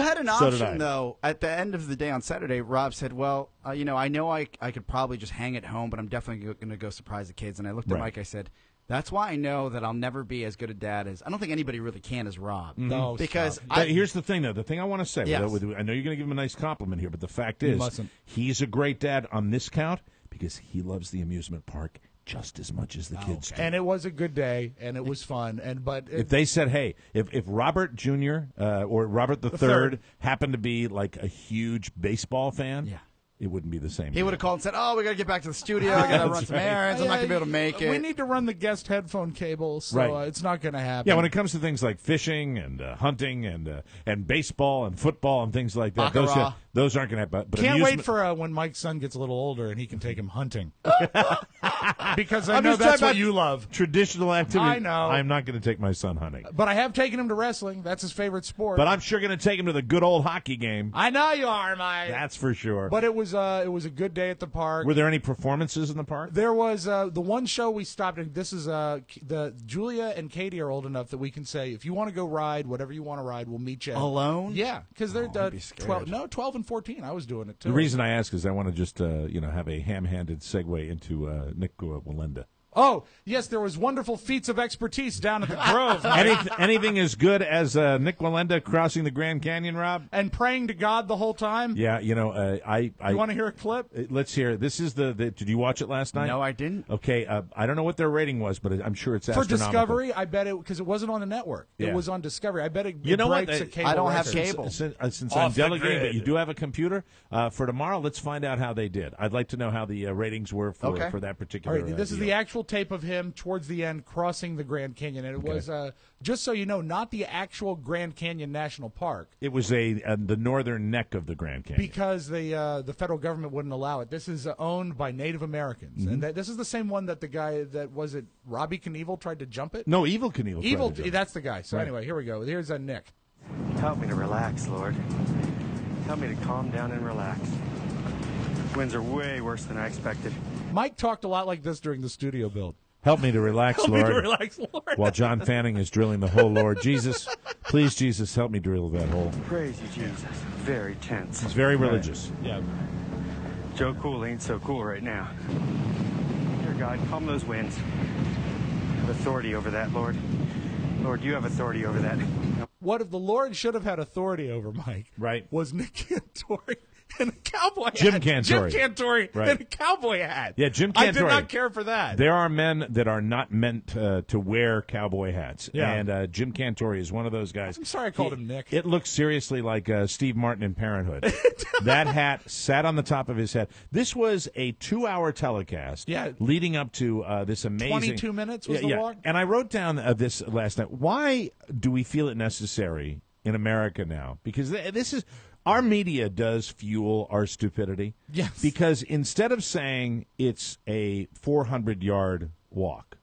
had an So did I. option, though. At the end of the day on Saturday, Rob said, well, I know I could probably just hang at home, but I'm definitely going to go surprise the kids. And I looked at Right. Mike. I said, that's why I know that I'll never be as good a dad as – I don't think anybody really can as Rob. No, Because stop. But here's the thing, though. The thing I want to say, Yes. I know you're going to give him a nice compliment here, but the fact You is, mustn't. he's a great dad on this count because he loves the amusement park just as much as the kids do. And it was a good day, and it was fun. If they said, hey, if Robert Jr. Or Robert the Third happened to be like a huge baseball fan, Yeah. it wouldn't be the same. he would have called and said, oh, we got to get back to the studio. I got to run some errands. I'm not going to be able to make it. We need to run the guest headphone cable, so Right. it's not going to happen. Yeah, when it comes to things like fishing and hunting and baseball and football and things like that, Baccarat. those aren't going to happen. But Can't wait amusement- for when Mike's son gets a little older and he can take him hunting. Because I I'm know just that's talking what about you love. traditional activity. I know. I'm not going to take my son hunting, But I have taken him to wrestling. That's his favorite sport. but I'm sure going to take him to the good old hockey game. I know you are, Mike. That's for sure. But it was a good day at the park. Were there any performances in the park? There was the one show we stopped at. This is the Julia and Katie are old enough that we can say, if you want to go ride, whatever you want to ride, we'll meet you. Alone? Yeah, because they're I'd be scared. 12 and 14. I was doing it too. The reason I ask is I want to just have a ham-handed segue into Nick Walenda. Oh, yes, there was wonderful feats of expertise down at the Grove. Anything as good as Nick Walenda crossing the Grand Canyon, Rob? And praying to God the whole time. Yeah, You want to hear a clip? Let's hear. This is the. Did you watch it last night? No, I didn't. Okay, I don't know what their rating was, but I'm sure it's For astronomical. Discovery, I bet it, because it wasn't on the network. Yeah. It was on Discovery. I bet it You know what? breaks a cable I don't have record. cable. Since Off I'm the delegating, but grid. you do have a computer, for tomorrow, let's find out how they did. I'd like to know how the ratings were for that All particular right, this is deal. the actual tape of him towards the end crossing the Grand Canyon. And it was, just so you know, not the actual Grand Canyon National Park. It was the northern neck of the Grand Canyon. Because the federal government wouldn't allow it. This is owned by Native Americans. Mm-hmm. And this is the same one that the guy that was it, Robbie Knievel tried to jump it? No, Evil Knievel. Evil, tried to jump. that's the guy. So Right. anyway, here we go. Here's Nick. Help me to relax, Lord. Help me to calm down and relax. Winds are way worse than I expected. Mike talked a lot like this during the studio build. Help me to relax, Help Lord. me to relax, Lord. While John Fanning is drilling the hole, Lord Jesus, please, Jesus, help me drill that hole. Praise you, Jesus. Very tense. He's very religious. Yeah. Joe Cool ain't so cool right now. Dear God, calm those winds. Have authority over that, Lord. Lord, you have authority over that. What if the Lord should have had authority over, Mike? Right. Was Nick Cantori in a cowboy Jim hat. Cantori. Jim Cantori Right. in a cowboy hat. Yeah, Jim Cantori. I did not care for that. There are men that are not meant to wear cowboy hats. Yeah. And Jim Cantori is one of those guys. I'm sorry I called him Nick. It looks seriously like Steve Martin in Parenthood. That hat sat on the top of his head. This was a 2-hour telecast leading up to this amazing... 22 minutes was the walk? And I wrote down this last night. Why do we feel it necessary in America now? Because this is... Our media does fuel our stupidity. Yes. Because instead of saying it's a 400-yard walk,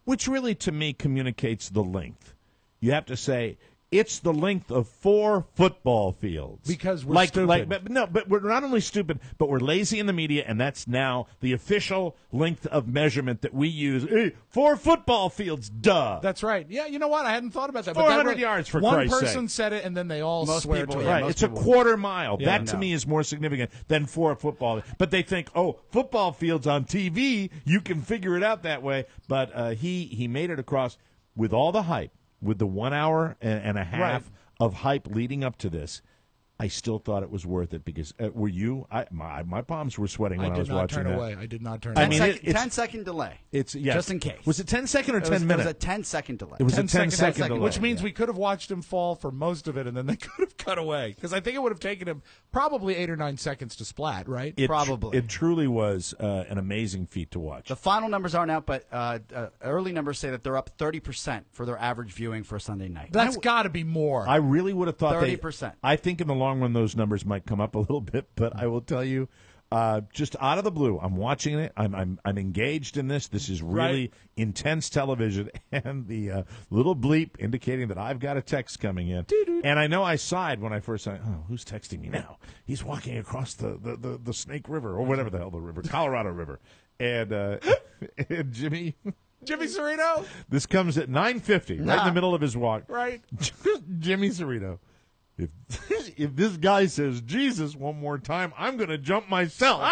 which really to me communicates the length, you have to say it's the length of 4 football fields. Because we're stupid. But we're not only stupid, but we're lazy in the media, and that's now the official length of measurement that we use. Hey, 4 football fields, duh. That's right. Yeah, you know what? I hadn't thought about that. 400 yards, for Christ's sake. One person said it, and then they all swear to it. Right, it's a quarter mile. That, to me, is more significant than 4 football. But they think, football fields on TV, you can figure it out that way. But he made it across with all the hype. With the 1 hour and a half of hype leading up to this, I still thought it was worth it because were you? My palms were sweating when I was watching that. I did not turn away. I mean, 10-second delay. Just in case. Was it 10 second or 10 minutes? It was a 10-second delay. It was a 10-second delay. Which means we could have watched him fall for most of it, and then they could have cut away. Because I think it would have taken him probably 8 or 9 seconds to splat, right? Probably. It truly was an amazing feat to watch. The final numbers aren't out, but early numbers say that they're up 30% for their average viewing for a Sunday night. That's got to be more. I really would have thought 30%. I think in the long run those numbers might come up a little bit, but I will tell you, just out of the blue, I'm watching it. I'm engaged in this. This is really intense television, and the little bleep indicating that I've got a text coming in. And I know I sighed when I first said, "Oh, who's texting me now?" He's walking across the Snake River or whatever the hell the river, Colorado River, and and Jimmy Serino. This comes at 9:50, right in the middle of his walk. Right, Jimmy Serino. If this guy says Jesus one more time, I'm going to jump myself.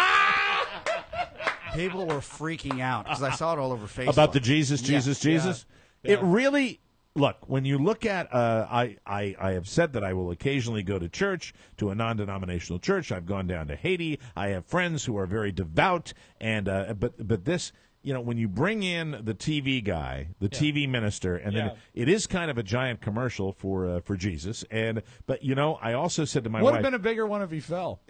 People were freaking out because I saw it all over Facebook. About the Jesus. Yeah. It really, look, when you look at, I have said that I will occasionally go to church, to a non-denominational church. I've gone down to Haiti. I have friends who are very devout, and but this... You know, when you bring in the TV guy, the TV minister, and then it is kind of a giant commercial for Jesus. But you know, I also said to my wife, would have been a bigger one if he fell.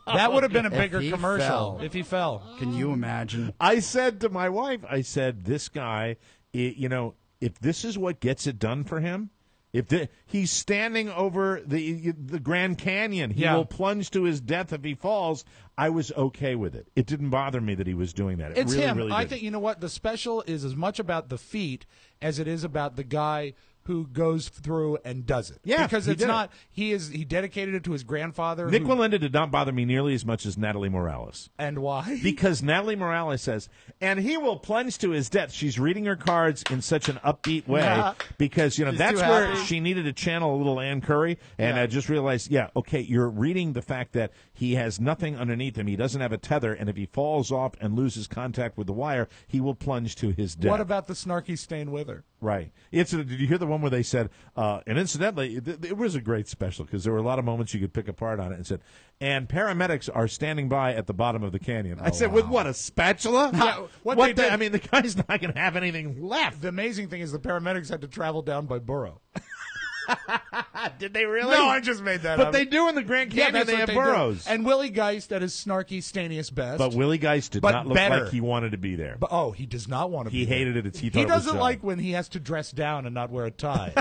That would have been a bigger commercial if he fell. Can you imagine? I said to my wife, this guy, you know, if this is what gets it done for him. He's standing over the Grand Canyon, he will plunge to his death if he falls. I was okay with it. It didn't bother me that he was doing that. It's really, him. Really I think, you know what? The special is as much about the feat as it is about the guy who goes through and does it. Yeah, because it's not. He dedicated it to his grandfather. Nick Walinda did not bother me nearly as much as Natalie Morales. And why? Because Natalie Morales says, and he will plunge to his death. She's reading her cards in such an upbeat way because, you know, that's where she needed to channel a little Ann Curry. And I just realized, okay, you're reading the fact that he has nothing underneath him. He doesn't have a tether. And if he falls off and loses contact with the wire, he will plunge to his death. What about the snarky staying with her? Right. Did you hear the one where they said, and incidentally, it was a great special because there were a lot of moments you could pick apart on it and said, and paramedics are standing by at the bottom of the canyon. I said, with what, a spatula? Yeah, I mean, the guy's not going to have anything left. The amazing thing is the paramedics had to travel down by burro. Did they really? No, I just made that up. But they do in the Grand Canyon. They have burros. And Willie Geist at his snarky, staniest best. But Willie Geist did not look like he wanted to be there. But, he does not want to be there. He hated it. He doesn't like when he has to dress down and not wear a tie.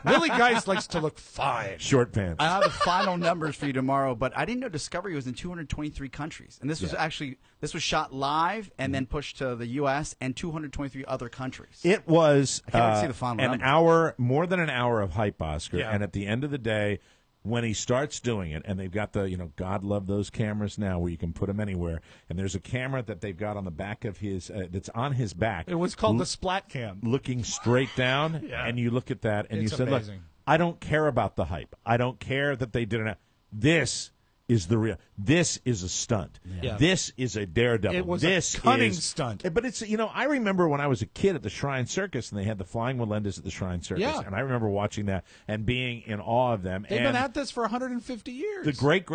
Willie Geist likes to look fine. Short pants. I have the final numbers for you tomorrow, but I didn't know Discovery was in 223 countries. And this was shot live and then pushed to the U.S. and 223 other countries. It was I can't wait to see the final hour, more than an hour of hype, Oscar. Yeah. And at the end of the day, when he starts doing it, and they've got the, God love those cameras now where you can put them anywhere. And there's a camera that they've got on the back of his, that's on his back. It was called the Splat Cam. Looking straight down, and you look at that, and it's you said, amazing. look, I don't care about the hype. I don't care that they did it. This is the real. This is a stunt. Yeah. This is a daredevil. It was this a cunning is, stunt. But it's, I remember when I was a kid at the Shrine Circus, and they had the Flying Melendez at the Shrine Circus, Yeah. and I remember watching that and being in awe of them. They've and been at this for 150 years. the great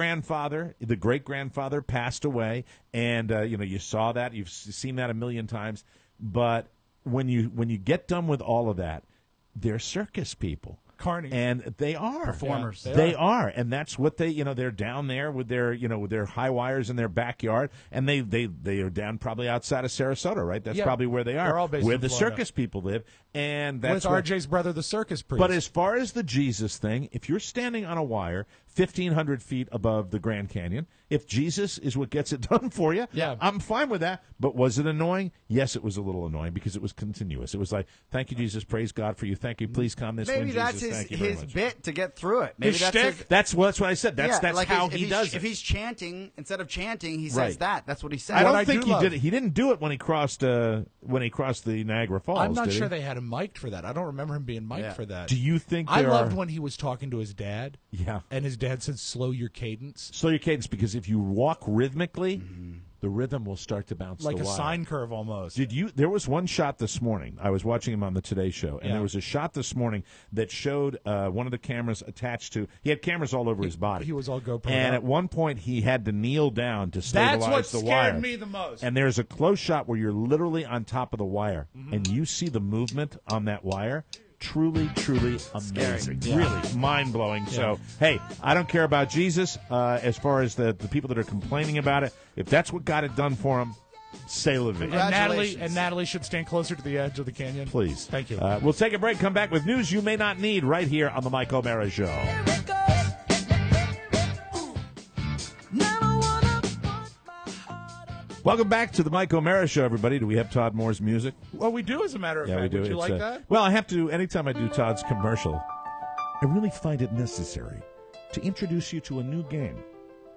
grandfather passed away, and you saw that. You've seen that a million times. But when you get done with all of that, they're circus people. Carney. And they are performers. Yeah, they are, and that's what they're down there with their high wires in their backyard, and they are down probably outside of Sarasota, right? That's probably where they are, they're all based where in the Florida. circus people live, and that's with RJ's brother, the circus priest. But as far as the Jesus thing, if you're standing on a wire 1,500 feet above the Grand Canyon, if Jesus is what gets it done for you, I'm fine with that. But was it annoying? Yes, it was a little annoying because it was continuous. It was like, thank you, Jesus, praise God for you, thank you, please come this way, Maybe that's Jesus, thank you very his much. bit to get through it. Maybe His that's shtick? his, That's what I said. That's like how if he does it. If he's chanting instead of chanting, he says Right. that. That's what he says. I don't I think do he love- did it. He didn't do it when he crossed the Niagara Falls. I'm not did he? sure they had him mic'd for that. I don't remember him being mic'd for that. Do you think I there loved are- when he was talking to his dad. Yeah. And his dad said, slow your cadence. Slow your cadence, because if you walk rhythmically, the rhythm will start to bounce Like the a wire. sine curve almost. There was one shot this morning. I was watching him on the Today Show, and Yeah. there was a shot this morning that showed one of the cameras attached to. He had cameras all over his body. He was all GoPro. And at one point, he had to kneel down to stabilize That's what the scared wire. me the most. And there's a close shot where you're literally on top of the wire, Mm-hmm. and you see the movement on that wire. Truly, truly amazing. Really mind-blowing. So, hey, I don't care about Jesus as far as the people that are complaining about it. If that's what got it done for him, say la vie. And Natalie should stand closer to the edge of the canyon. Please. Thank you. We'll take a break, come back with news you may not need right here on The Mike O'Mara Show. Welcome back to The Mike O'Mara Show, everybody. Do we have Todd Moore's music? Well, we do, as a matter of fact. We do. Would you It's, like that? Well, I have to, anytime I do Todd's commercial, I really find it necessary to introduce you to a new game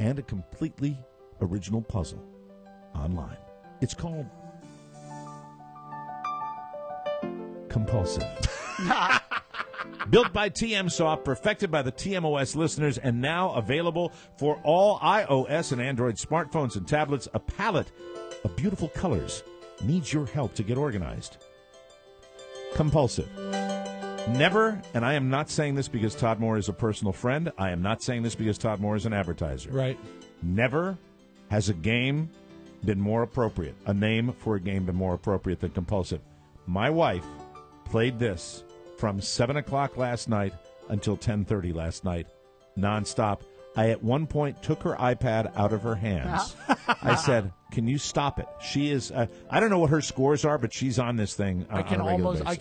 and a completely original puzzle online. It's called Compulsive. Built by TMsoft, perfected by the TMOS listeners, and now available for all iOS and Android smartphones and tablets. A palette of beautiful colors needs your help to get organized. Compulsive. Never, and I am not saying this because Todd Moore is a personal friend. I am not saying this because Todd Moore is an advertiser. Right. Never has a game been more appropriate, a name for a game been more appropriate than Compulsive. My wife played this from 7 o'clock last night until 10:30 last night, nonstop. I at one point took her iPad out of her hands. I said, "Can you stop it?" She is. I don't know what her scores are, but she's on this thing. I can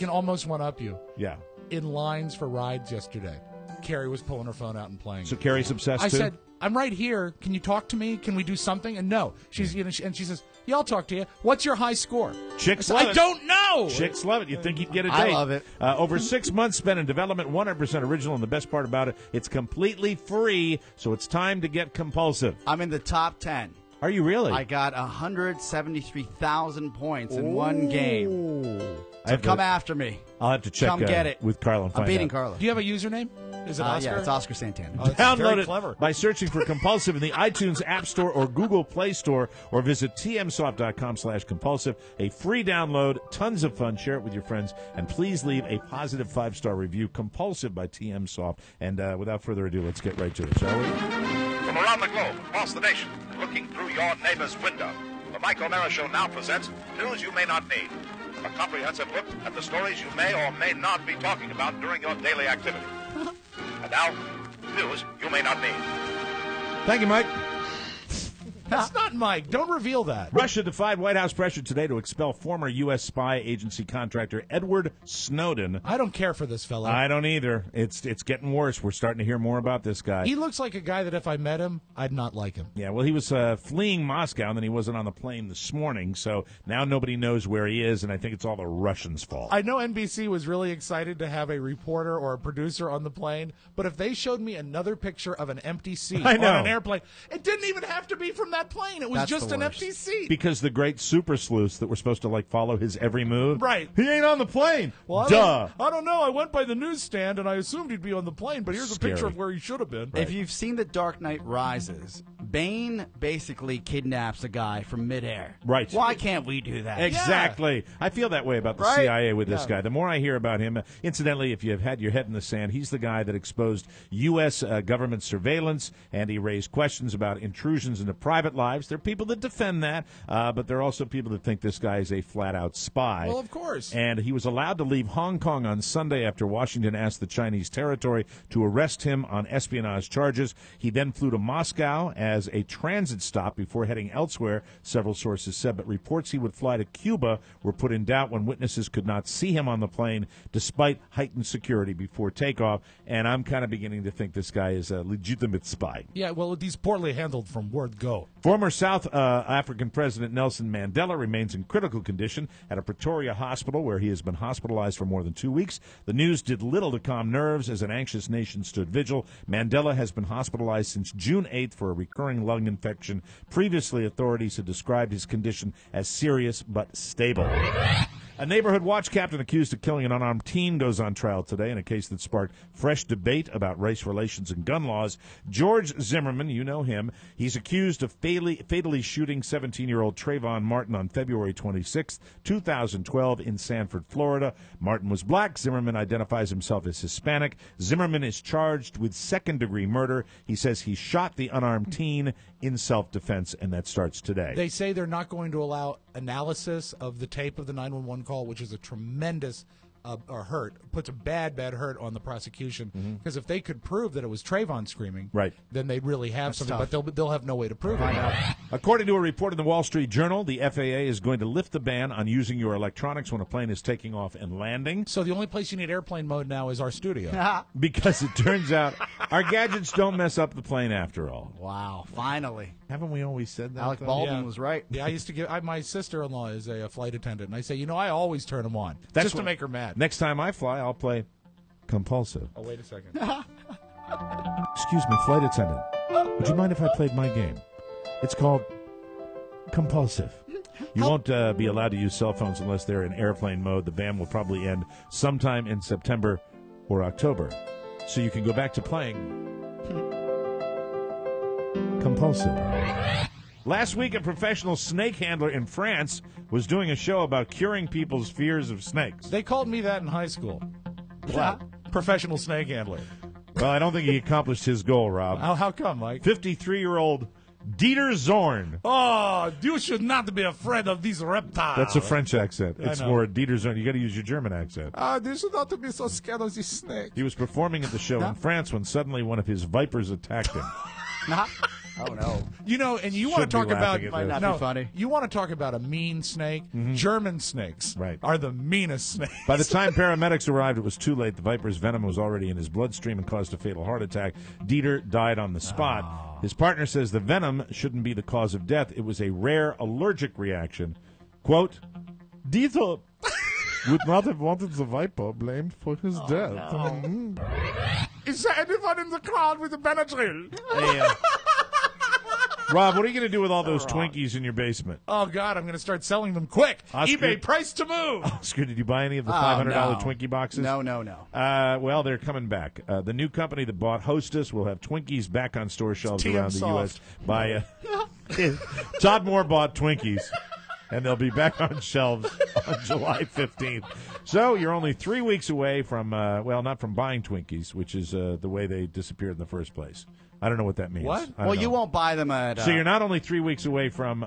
almost one up you. Yeah. In lines for rides yesterday, Carrie was pulling her phone out and playing. So Carrie's obsessed I too? said, "I'm right here. Can you talk to me? Can we do something?" And no, she's and she says, "Yeah, I'll talk to you. What's your high score?" Chicks I love said, it. I don't know. Chicks love it. You'd think you'd get a date. I love it. Over 6 months spent in development, 100% original, and the best part about it, it's completely free, so it's time to get Compulsive. I'm in the top 10. Are you really? I got 173,000 points in one game. I So have come to- after me. I'll have to check Come get it. with Carla and I'm find beating out. Carla. Do you have a username? Is it Oscar? Yeah, it's Oscar Santana. Oh, that's Download very it clever. by searching for Compulsive in the iTunes App Store or Google Play Store, or visit tmsoft.com/compulsive. A free download, tons of fun. Share it with your friends, and please leave a positive 5-star review. Compulsive by TMsoft. And without further ado, let's get right to it, shall we? From around the globe, across the nation, looking through your neighbor's window, the Mike O'Mara Show now presents News You May Not Need. A comprehensive look at the stories you may or may not be talking about during your daily activity. And now, news you may not need. Thank you, Mike. That's not Mike. Don't reveal that. Russia defied White House pressure today to expel former U.S. spy agency contractor Edward Snowden. I don't care for this fellow. I don't either. It's getting worse. We're starting to hear more about this guy. He looks like a guy that if I met him, I'd not like him. Yeah, well, he was fleeing Moscow, and then he wasn't on the plane this morning, so now nobody knows where he is, and I think it's all the Russians' fault. I know NBC was really excited to have a reporter or a producer on the plane, but if they showed me another picture of an empty seat I on know. an airplane, it didn't even have to be from that that plane. It was That's just the an worst. empty seat. Because the great super sleuths that were supposed to follow his every move. Right. He ain't on the plane. Well, Duh. I don't know. I went by the newsstand and I assumed he'd be on the plane, but here's a picture Scary. of where he should have been. If you've seen The Dark Knight Rises, Bane basically kidnaps a guy from midair. Right. Why can't we do that? Exactly. I feel that way about the Right? CIA with this Yeah. guy. The more I hear about him, incidentally, if you've had your head in the sand, he's the guy that exposed U.S. Government surveillance, and he raised questions about intrusions into private lives. There are people that defend that, but there are also people that think this guy is a flat-out spy. Well, of course. And he was allowed to leave Hong Kong on Sunday after Washington asked the Chinese territory to arrest him on espionage charges. He then flew to Moscow as a transit stop before heading elsewhere, several sources said, but reports he would fly to Cuba were put in doubt when witnesses could not see him on the plane despite heightened security before takeoff. And I'm kind of beginning to think this guy is a legitimate spy. Yeah, well, he's poorly handled from word go. Former South African President Nelson Mandela remains in critical condition at a Pretoria hospital where he has been hospitalized for more than 2 weeks. The news did little to calm nerves as an anxious nation stood vigil. Mandela has been hospitalized since June 8th for a recurring lung infection. Previously, authorities had described his condition as serious but stable. A neighborhood watch captain accused of killing an unarmed teen goes on trial today in a case that sparked fresh debate about race relations and gun laws. George Zimmerman, you know him, he's accused of fatally shooting 17-year-old Trayvon Martin on February 26, 2012 in Sanford, Florida. Martin was black. Zimmerman identifies himself as Hispanic. Zimmerman is charged with second-degree murder. He says he shot the unarmed teen in self-defense, and that starts today. They say they're not going to allow analysis of the tape of the 911 call, which is a tremendous hurt, puts a bad hurt on the prosecution. Because if they could prove that it was Trayvon screaming, right, then they'd really have something. tough. But they'll have no way to prove it. According to a report in the Wall Street Journal, the FAA is going to lift the ban on using your electronics when a plane is taking off and landing. So the only place you need airplane mode now is our studio. Because it turns out our gadgets don't mess up the plane after all. Wow, finally. Haven't we always said that? Alec Baldwin was right. Yeah, I used to give my sister-in-law is a flight attendant, and I say, I always turn them on That's just to what- make her mad. Next time I fly, I'll play Compulsive. Oh, wait a second. Excuse me, flight attendant. Would you mind if I played my game? It's called Compulsive. You won't be allowed to use cell phones unless they're in airplane mode. The ban will probably end sometime in September or October. So you can go back to playing Compulsive. Last week, a professional snake handler in France was doing a show about curing people's fears of snakes. They called me that in high school. What? Professional snake handler. Well, I don't think he accomplished his goal, Rob. How come, Mike? 53-year-old Dieter Zorn. Oh, you should not be afraid of these reptiles. That's a French accent. I It's know. more Dieter Zorn. You got to use your German accent. You should not be so scared of these snakes. He was performing at the show in France when suddenly one of his vipers attacked him. Oh, no. And you want Should to be talk about laughing at Might this. not be funny. You want to talk about a mean snake? German snakes are the meanest snakes. By the time paramedics arrived, it was too late. The viper's venom was already in his bloodstream and caused a fatal heart attack. Dieter died on the spot. His partner says the venom shouldn't be the cause of death. It was a rare allergic reaction. Quote, Dieter would not have wanted the viper blamed for his death. Is there anyone in the crowd with a Benadryl? Rob, what are you going to do with all those Twinkies in your basement? Oh, God, I'm going to start selling them quick. Oscar? eBay price to move. Oscar, did you buy any of the $500 no. Twinkie boxes? No. Well, they're coming back. The new company that bought Hostess will have Twinkies back on store shelves TM around the Soft. U.S. by Todd Moore bought Twinkies, and they'll be back on shelves on July 15th. So you're only 3 weeks away from, not from buying Twinkies, which is the way they disappeared in the first place. I don't know what that means. What? I don't Well, know. you won't buy them at... So you're not only 3 weeks away from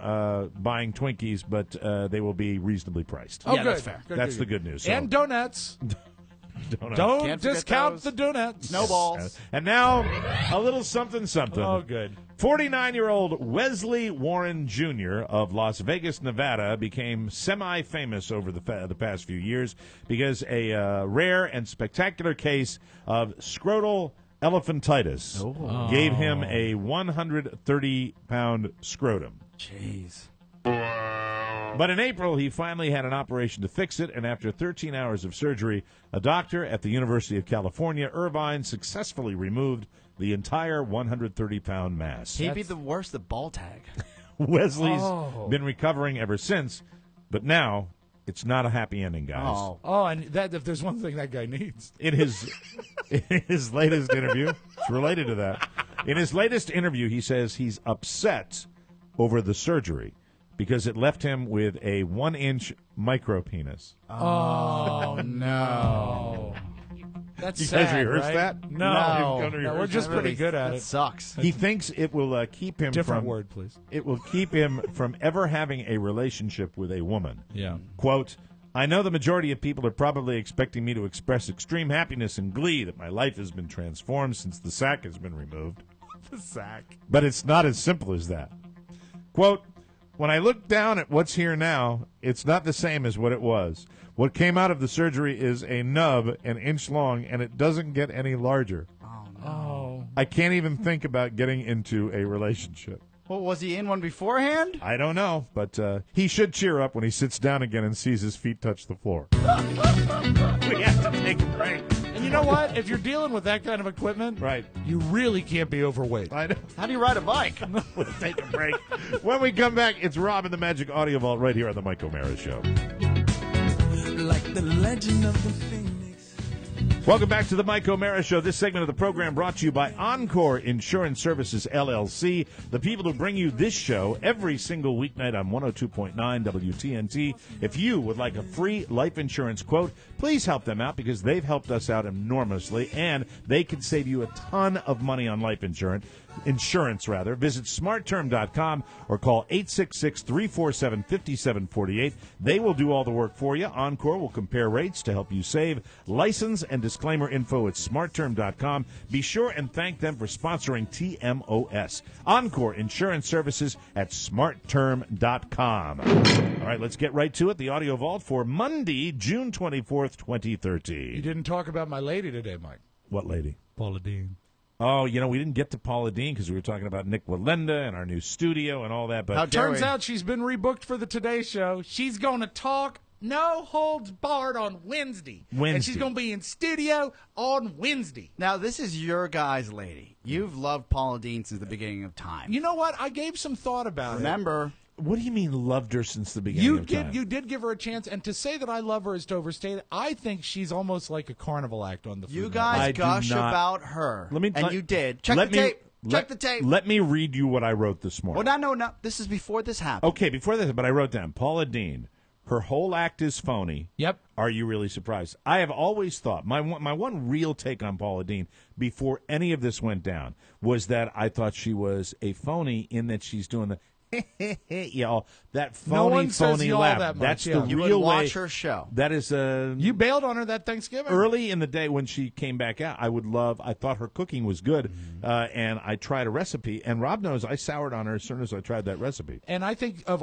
buying Twinkies, but they will be reasonably priced. Oh, Yeah, good. that's fair. That's the good news. So, And donuts. donuts. Don't Can't forget discount those. the donuts. Snowballs. And now, a little something. Oh, good. 49-year-old Wesley Warren Jr. of Las Vegas, Nevada, became semi-famous over the past few years because a rare and spectacular case of scrotal elephantitis gave him a 130-pound scrotum. Jeez. But in April, he finally had an operation to fix it, and after 13 hours of surgery, a doctor at the University of California, Irvine, successfully removed the entire 130-pound mass. He'd be the worst at ball tag. Wesley's been recovering ever since, but now it's not a happy ending, guys. And that if there's one thing that guy needs. In his latest interview, it's related to that. In his latest interview, he says he's upset over the surgery because it left him with a 1-inch micro penis. Oh, no. That's you sad, guys rehearse right? that? No, we're just pretty good at it. Sucks. He thinks it will keep him Different from word, please. It will keep him from ever having a relationship with a woman. Yeah. Quote, I know the majority of people are probably expecting me to express extreme happiness and glee that my life has been transformed since the sack has been removed. The sack. But it's not as simple as that. Quote, when I look down at what's here now, it's not the same as what it was. What came out of the surgery is a nub an inch long, and it doesn't get any larger. Oh, no. Oh. I can't even think about getting into a relationship. Well, was he in one beforehand? I don't know, but he should cheer up when he sits down again and sees his feet touch the floor. We have to take a break. And you know what? If you're dealing with that kind of equipment, right, you really can't be overweight. I know. How do you ride a bike? We'll take a break. When we come back, it's Rob and the Magic Audio Vault right here on the Mike O'Mara Show. Like the legend of the Phoenix. Welcome back to the Mike O'Mara Show. This segment of the program brought to you by Encore Insurance Services, LLC, the people who bring you this show every single weeknight on 102.9 WTNT. If you would like a free life insurance quote, please help them out because they've helped us out enormously, and they can save you a ton of money on life insurance. Visit smartterm.com or call 866-347-5748. They will do all the work for you. Encore will compare rates to help you save. License and disclaimer info at smartterm.com. Be sure and thank them for sponsoring TMOS. Encore Insurance Services at smartterm.com. All right, let's get right to it. The Audio Vault for Monday, June 24th, 2013. You didn't talk about my lady today, Mike. What lady? Paula Dean. Oh, we didn't get to Paula Dean because we were talking about Nick Walenda and our new studio and all that. But turns out she's been rebooked for the Today Show. She's going to talk no holds barred on Wednesday. And she's going to be in studio on Wednesday. Now, this is your guy's lady. You've loved Paula Dean since the beginning of time. You know what? I gave some thought about Remember. What do you mean loved her since the beginning of time? You did give her a chance, and to say that I love her is to overstate it. I think she's almost like a carnival act on the Food You Network. guys gush about her, you did. Check the tape. Check the tape. Let me read you what I wrote this morning. Well, no. This is before this happened. Okay, before this, but I wrote down Paula Dean. Her whole act is phony. Yep. Are you really surprised? I have always thought, my one real take on Paula Dean before any of this went down was that I thought she was a phony in that she's doing the y'all, that phony, no one says phony y'all laugh. that much, That's yeah. the You real would way. watch her show. That is You bailed on her that Thanksgiving. early in the day when she came back out. I thought her cooking was good, and I tried a recipe. And Rob knows I soured on her as soon as I tried that recipe. And I think of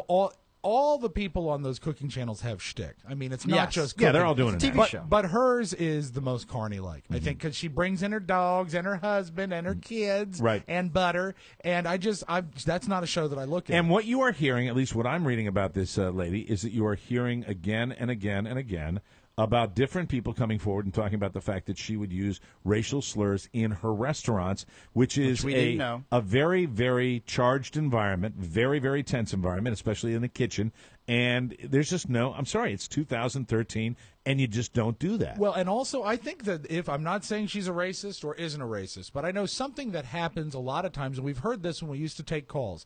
all the people on those cooking channels have shtick. I mean, it's not just cooking. Yeah, they're all doing it. TV show. But hers is the most carny-like, I think, because she brings in her dogs and her husband and her kids Right. and butter. And that's not a show that I look at. And what you are hearing, at least what I'm reading about this lady, is that you are hearing again and again and again about different people coming forward and talking about the fact that she would use racial slurs in her restaurants, which is a very, very charged environment, very, very tense environment, especially in the kitchen. And there's just I'm sorry, it's 2013, and you just don't do that. Well, and also I think that if I'm not saying she's a racist or isn't a racist, but I know something that happens a lot of times, and we've heard this when we used to take calls.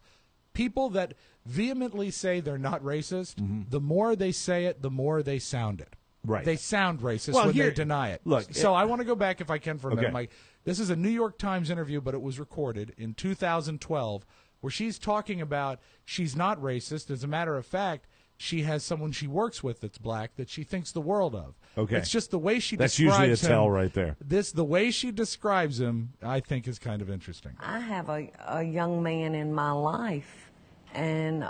People that vehemently say they're not racist, the more they say it, the more they sound it. Right. They sound racist Well, when here- they deny it. look, so I want to go back, if I can, for a minute, Okay. Mike. This is a New York Times interview, but it was recorded in 2012, where she's talking about she's not racist. As a matter of fact, she has someone she works with that's black that she thinks the world of. Okay. It's just the way she That's describes usually a tell him. right there. The way she describes him, I think, is kind of interesting. I have a young man in my life, and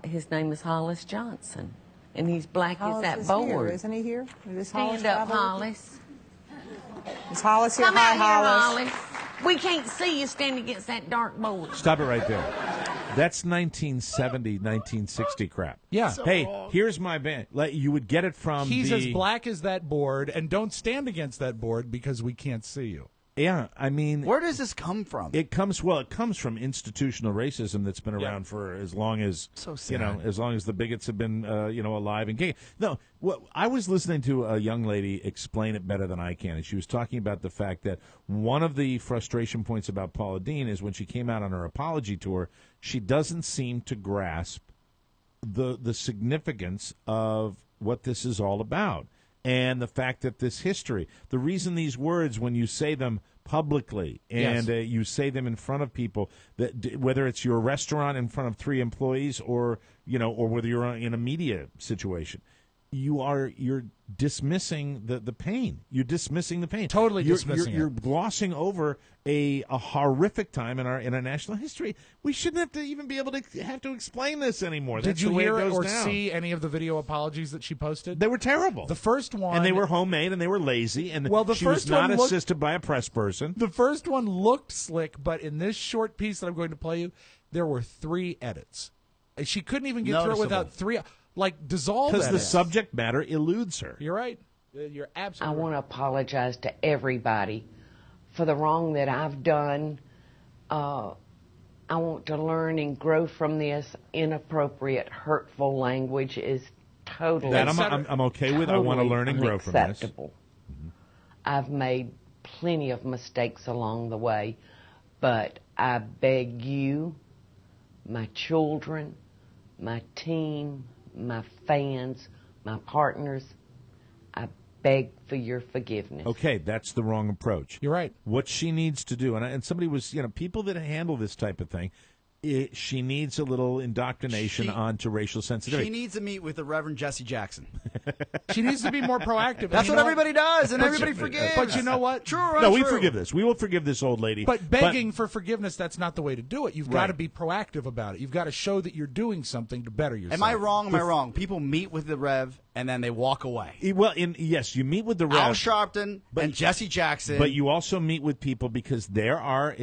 his name is Hollis Johnson, and he's black as that Hollis is board. here, isn't he here? Is Hollis Stand up, travel with Hollis. you? Is Hollis here? Come Hi, out here, Hollis. Hollis. We can't see you standing against that dark board. Stop it right there. That's 1970, 1960 crap. Yeah. Hey, here's my band. You would get it from He's the... as black as that board, and don't stand against that board because we can't see you. Yeah, I mean, where does this come from? It comes from institutional racism that's been around for as long as as long as the bigots have been alive and kicking. No, I was listening to a young lady explain it better than I can, and she was talking about the fact that one of the frustration points about Paula Deen is when she came out on her apology tour, she doesn't seem to grasp the significance of what this is all about. And the fact that this history, the reason these words, when you say them publicly and you say them in front of people, that whether it's your restaurant in front of 3 employees or whether you're in a media situation, you're dismissing the pain. You're dismissing the pain. Totally dismissing it. You're glossing over a horrific time in our national history. We shouldn't have to even be able to have to explain this anymore. Did That's you the way hear it goes or down. see any of the video apologies that she posted? They were terrible. The first one, and they were homemade, and they were lazy, and the she first was not one looked, assisted by a press person. The first one looked slick, but in this short piece that I'm going to play you, there were 3 edits. She couldn't even get through it without 3. Like, dissolve because the edits. subject matter eludes her. You're right. You're absolutely I want to apologize to everybody for the wrong that I've done. I want to learn and grow from this. Inappropriate, hurtful language is totally That I'm okay with. I want to learn and grow from this. Unacceptable. I've made plenty of mistakes along the way, but I beg you, my children, my team, my fans, my partners, I beg for your forgiveness. Okay, that's the wrong approach. You're right. What she needs to do, and somebody was, people that handle this type of thing, she needs a little indoctrination onto racial sensitivity. She needs to meet with the Reverend Jesse Jackson. She needs to be more proactive. That's what everybody does, and everybody forgives. But you know what? True or no, we untrue? forgive this. We will forgive this old lady. But begging for forgiveness, that's not the way to do it. You've got Right. to be proactive about it. You've got to show that you're doing something to better yourself. Am I wrong? Am I wrong? People meet with the Rev, and then they walk away. Well, yes, you meet with the Rev. Al Sharpton and Jesse Jackson. But you also meet with people because there are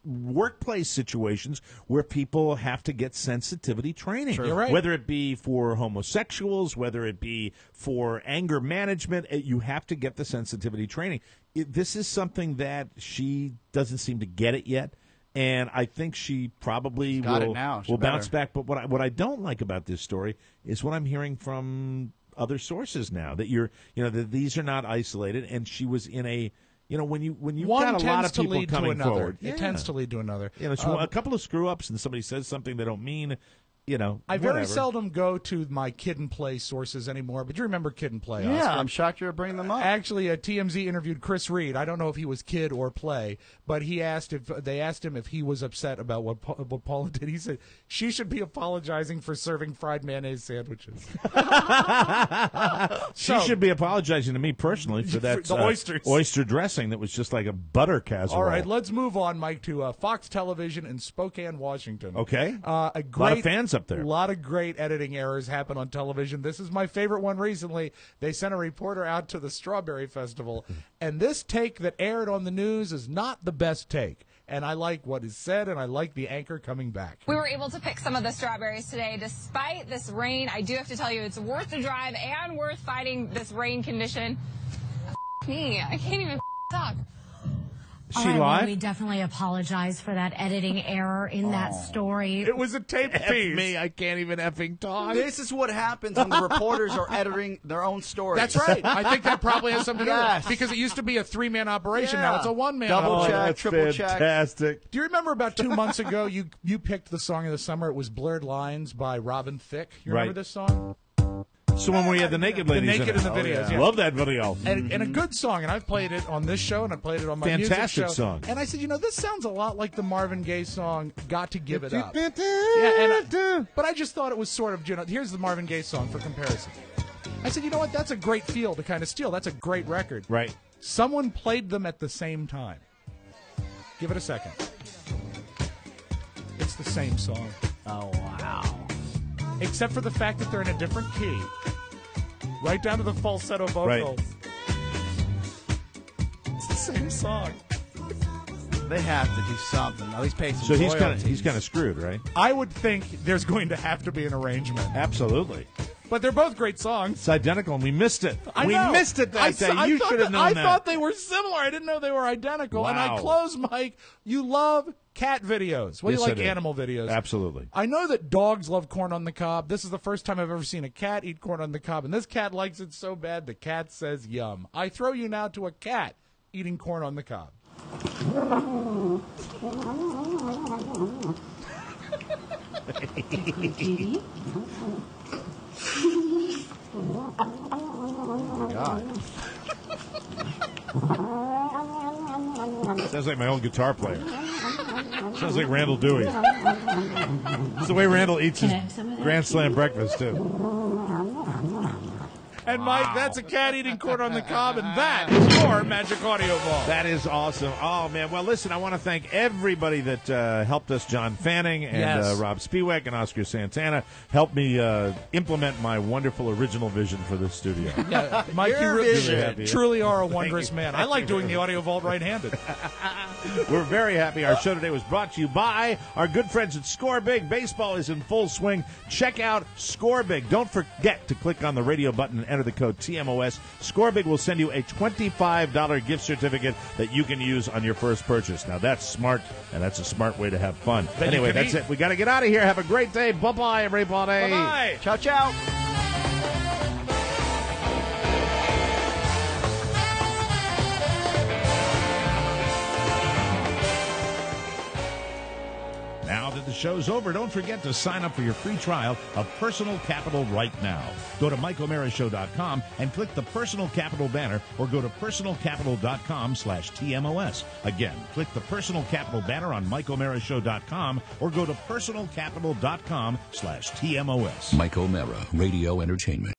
workplace situations where people have to get sensitivity training. You're right. Whether it be for homosexuals, whether it be for anger management, you have to get the sensitivity training. This is something that she doesn't seem to get it yet. And I think she probably will bounce back. But what I don't like about this story is what I'm hearing from other sources now, that that these are not isolated, and she was in a when you've One got a lot of tends to people lead to coming another. forward, It tends to lead to another. So a couple of screw ups and somebody says something they don't mean. I very whatever. seldom go to my Kid and Play sources anymore, but you remember Kid and Play, Yeah, Oscar? I'm shocked you're bringing them up. Actually, TMZ interviewed Chris Reed. I don't know if he was Kid or Play, but they asked him if he was upset about what Paula did. He said she should be apologizing for serving fried mayonnaise sandwiches. She should be apologizing to me personally for that the oysters. oyster dressing that was just like a butter casserole. All right, let's move on, Mike, to Fox Television in Spokane, Washington. Okay. A lot of fans up there. A lot of great editing errors happen on television. This is my favorite one recently. They sent a reporter out to the Strawberry Festival, and this take that aired on the news is not the best take. And I like what is said, and I like the anchor coming back. We were able to pick some of the strawberries today. Despite this rain, I do have to tell you, it's worth the drive and worth fighting this rain condition. Me, I can't even talk. She All right, live? well, we definitely apologize for that editing error in that story. It was a tape piece. Me, I can't even effing talk. This is what happens when the reporters are editing their own stories. That's right. I think that probably has something to do with Yes. it. Because it used to be a 3-man operation. Yeah. Now it's a 1-man Double operation. check, that's triple check. fantastic. Do you remember about 2 months ago, you picked the song of the summer? It was Blurred Lines by Robin Thicke. You remember Right. this song? So when we had the naked ladies naked in in the videos, yeah. Love that video. And a good song, and I've played it on this show, and I played it on my Fantastic music show. song. And I said, this sounds a lot like the Marvin Gaye song "Got to Give It Up." But I just thought it was sort of, here's the Marvin Gaye song for comparison. I said, you know what? That's a great feel to kind of steal. That's a great record. Right. Someone played them at the same time. Give it a second. It's the same song. Oh, wow. Except for the fact that they're in a different key. Right down to the falsetto vocals. Right. It's the same song. They have to do something. At least pay some So he's royalties. kind of screwed, right? I would think there's going to have to be an arrangement. Absolutely. But they're both great songs. It's identical, and we missed it. I know. We missed it that day. You should have known I that. thought they were similar. I didn't know they were identical. And I Wow. closed, Mike. You love cat videos. Well, Yes, you I like do. animal videos. Absolutely. I know that dogs love corn on the cob. This is the first time I've ever seen a cat eat corn on the cob, and this cat likes it so bad the cat says yum. I throw you now to a cat eating corn on the cob. God. Sounds like my old guitar player. Sounds like Randall Dewey. It's the way Randall eats his Grand Slam breakfast, too. And Mike, that's a cat eating corn on the cob, and that is your Magic Audio Ball. That is awesome. Oh, man. Well, listen, I want to thank everybody that helped us. John Fanning and Yes. Rob Spiewak and Oscar Santana helped me implement my wonderful original vision for this studio. Yeah, Mike, you Really happy. truly are a Thank wondrous you. man. I like doing the Audio Vault right-handed. We're very happy. Our show today was brought to you by our good friends at Score Big. Baseball is in full swing. Check out Score Big. Don't forget to click on the radio button and enter the code TMOS. Score Big will send you a $25 gift certificate that you can use on your first purchase. Now, that's smart, and that's a smart way to have fun. Then Anyway, you can that's eat. it. We got to get out of here. Have a great day. Bye-bye, everybody. Bye-bye. Ciao, ciao. Now that the show's over, don't forget to sign up for your free trial of Personal Capital right now. Go to MikeO'MaraShow.com and click the Personal Capital banner, or go to personalcapital.com/TMOS. Again, click the Personal Capital banner on MikeO'MaraShow.com, or go to personalcapital.com/TMOS. Mike O'Mara, Radio Entertainment.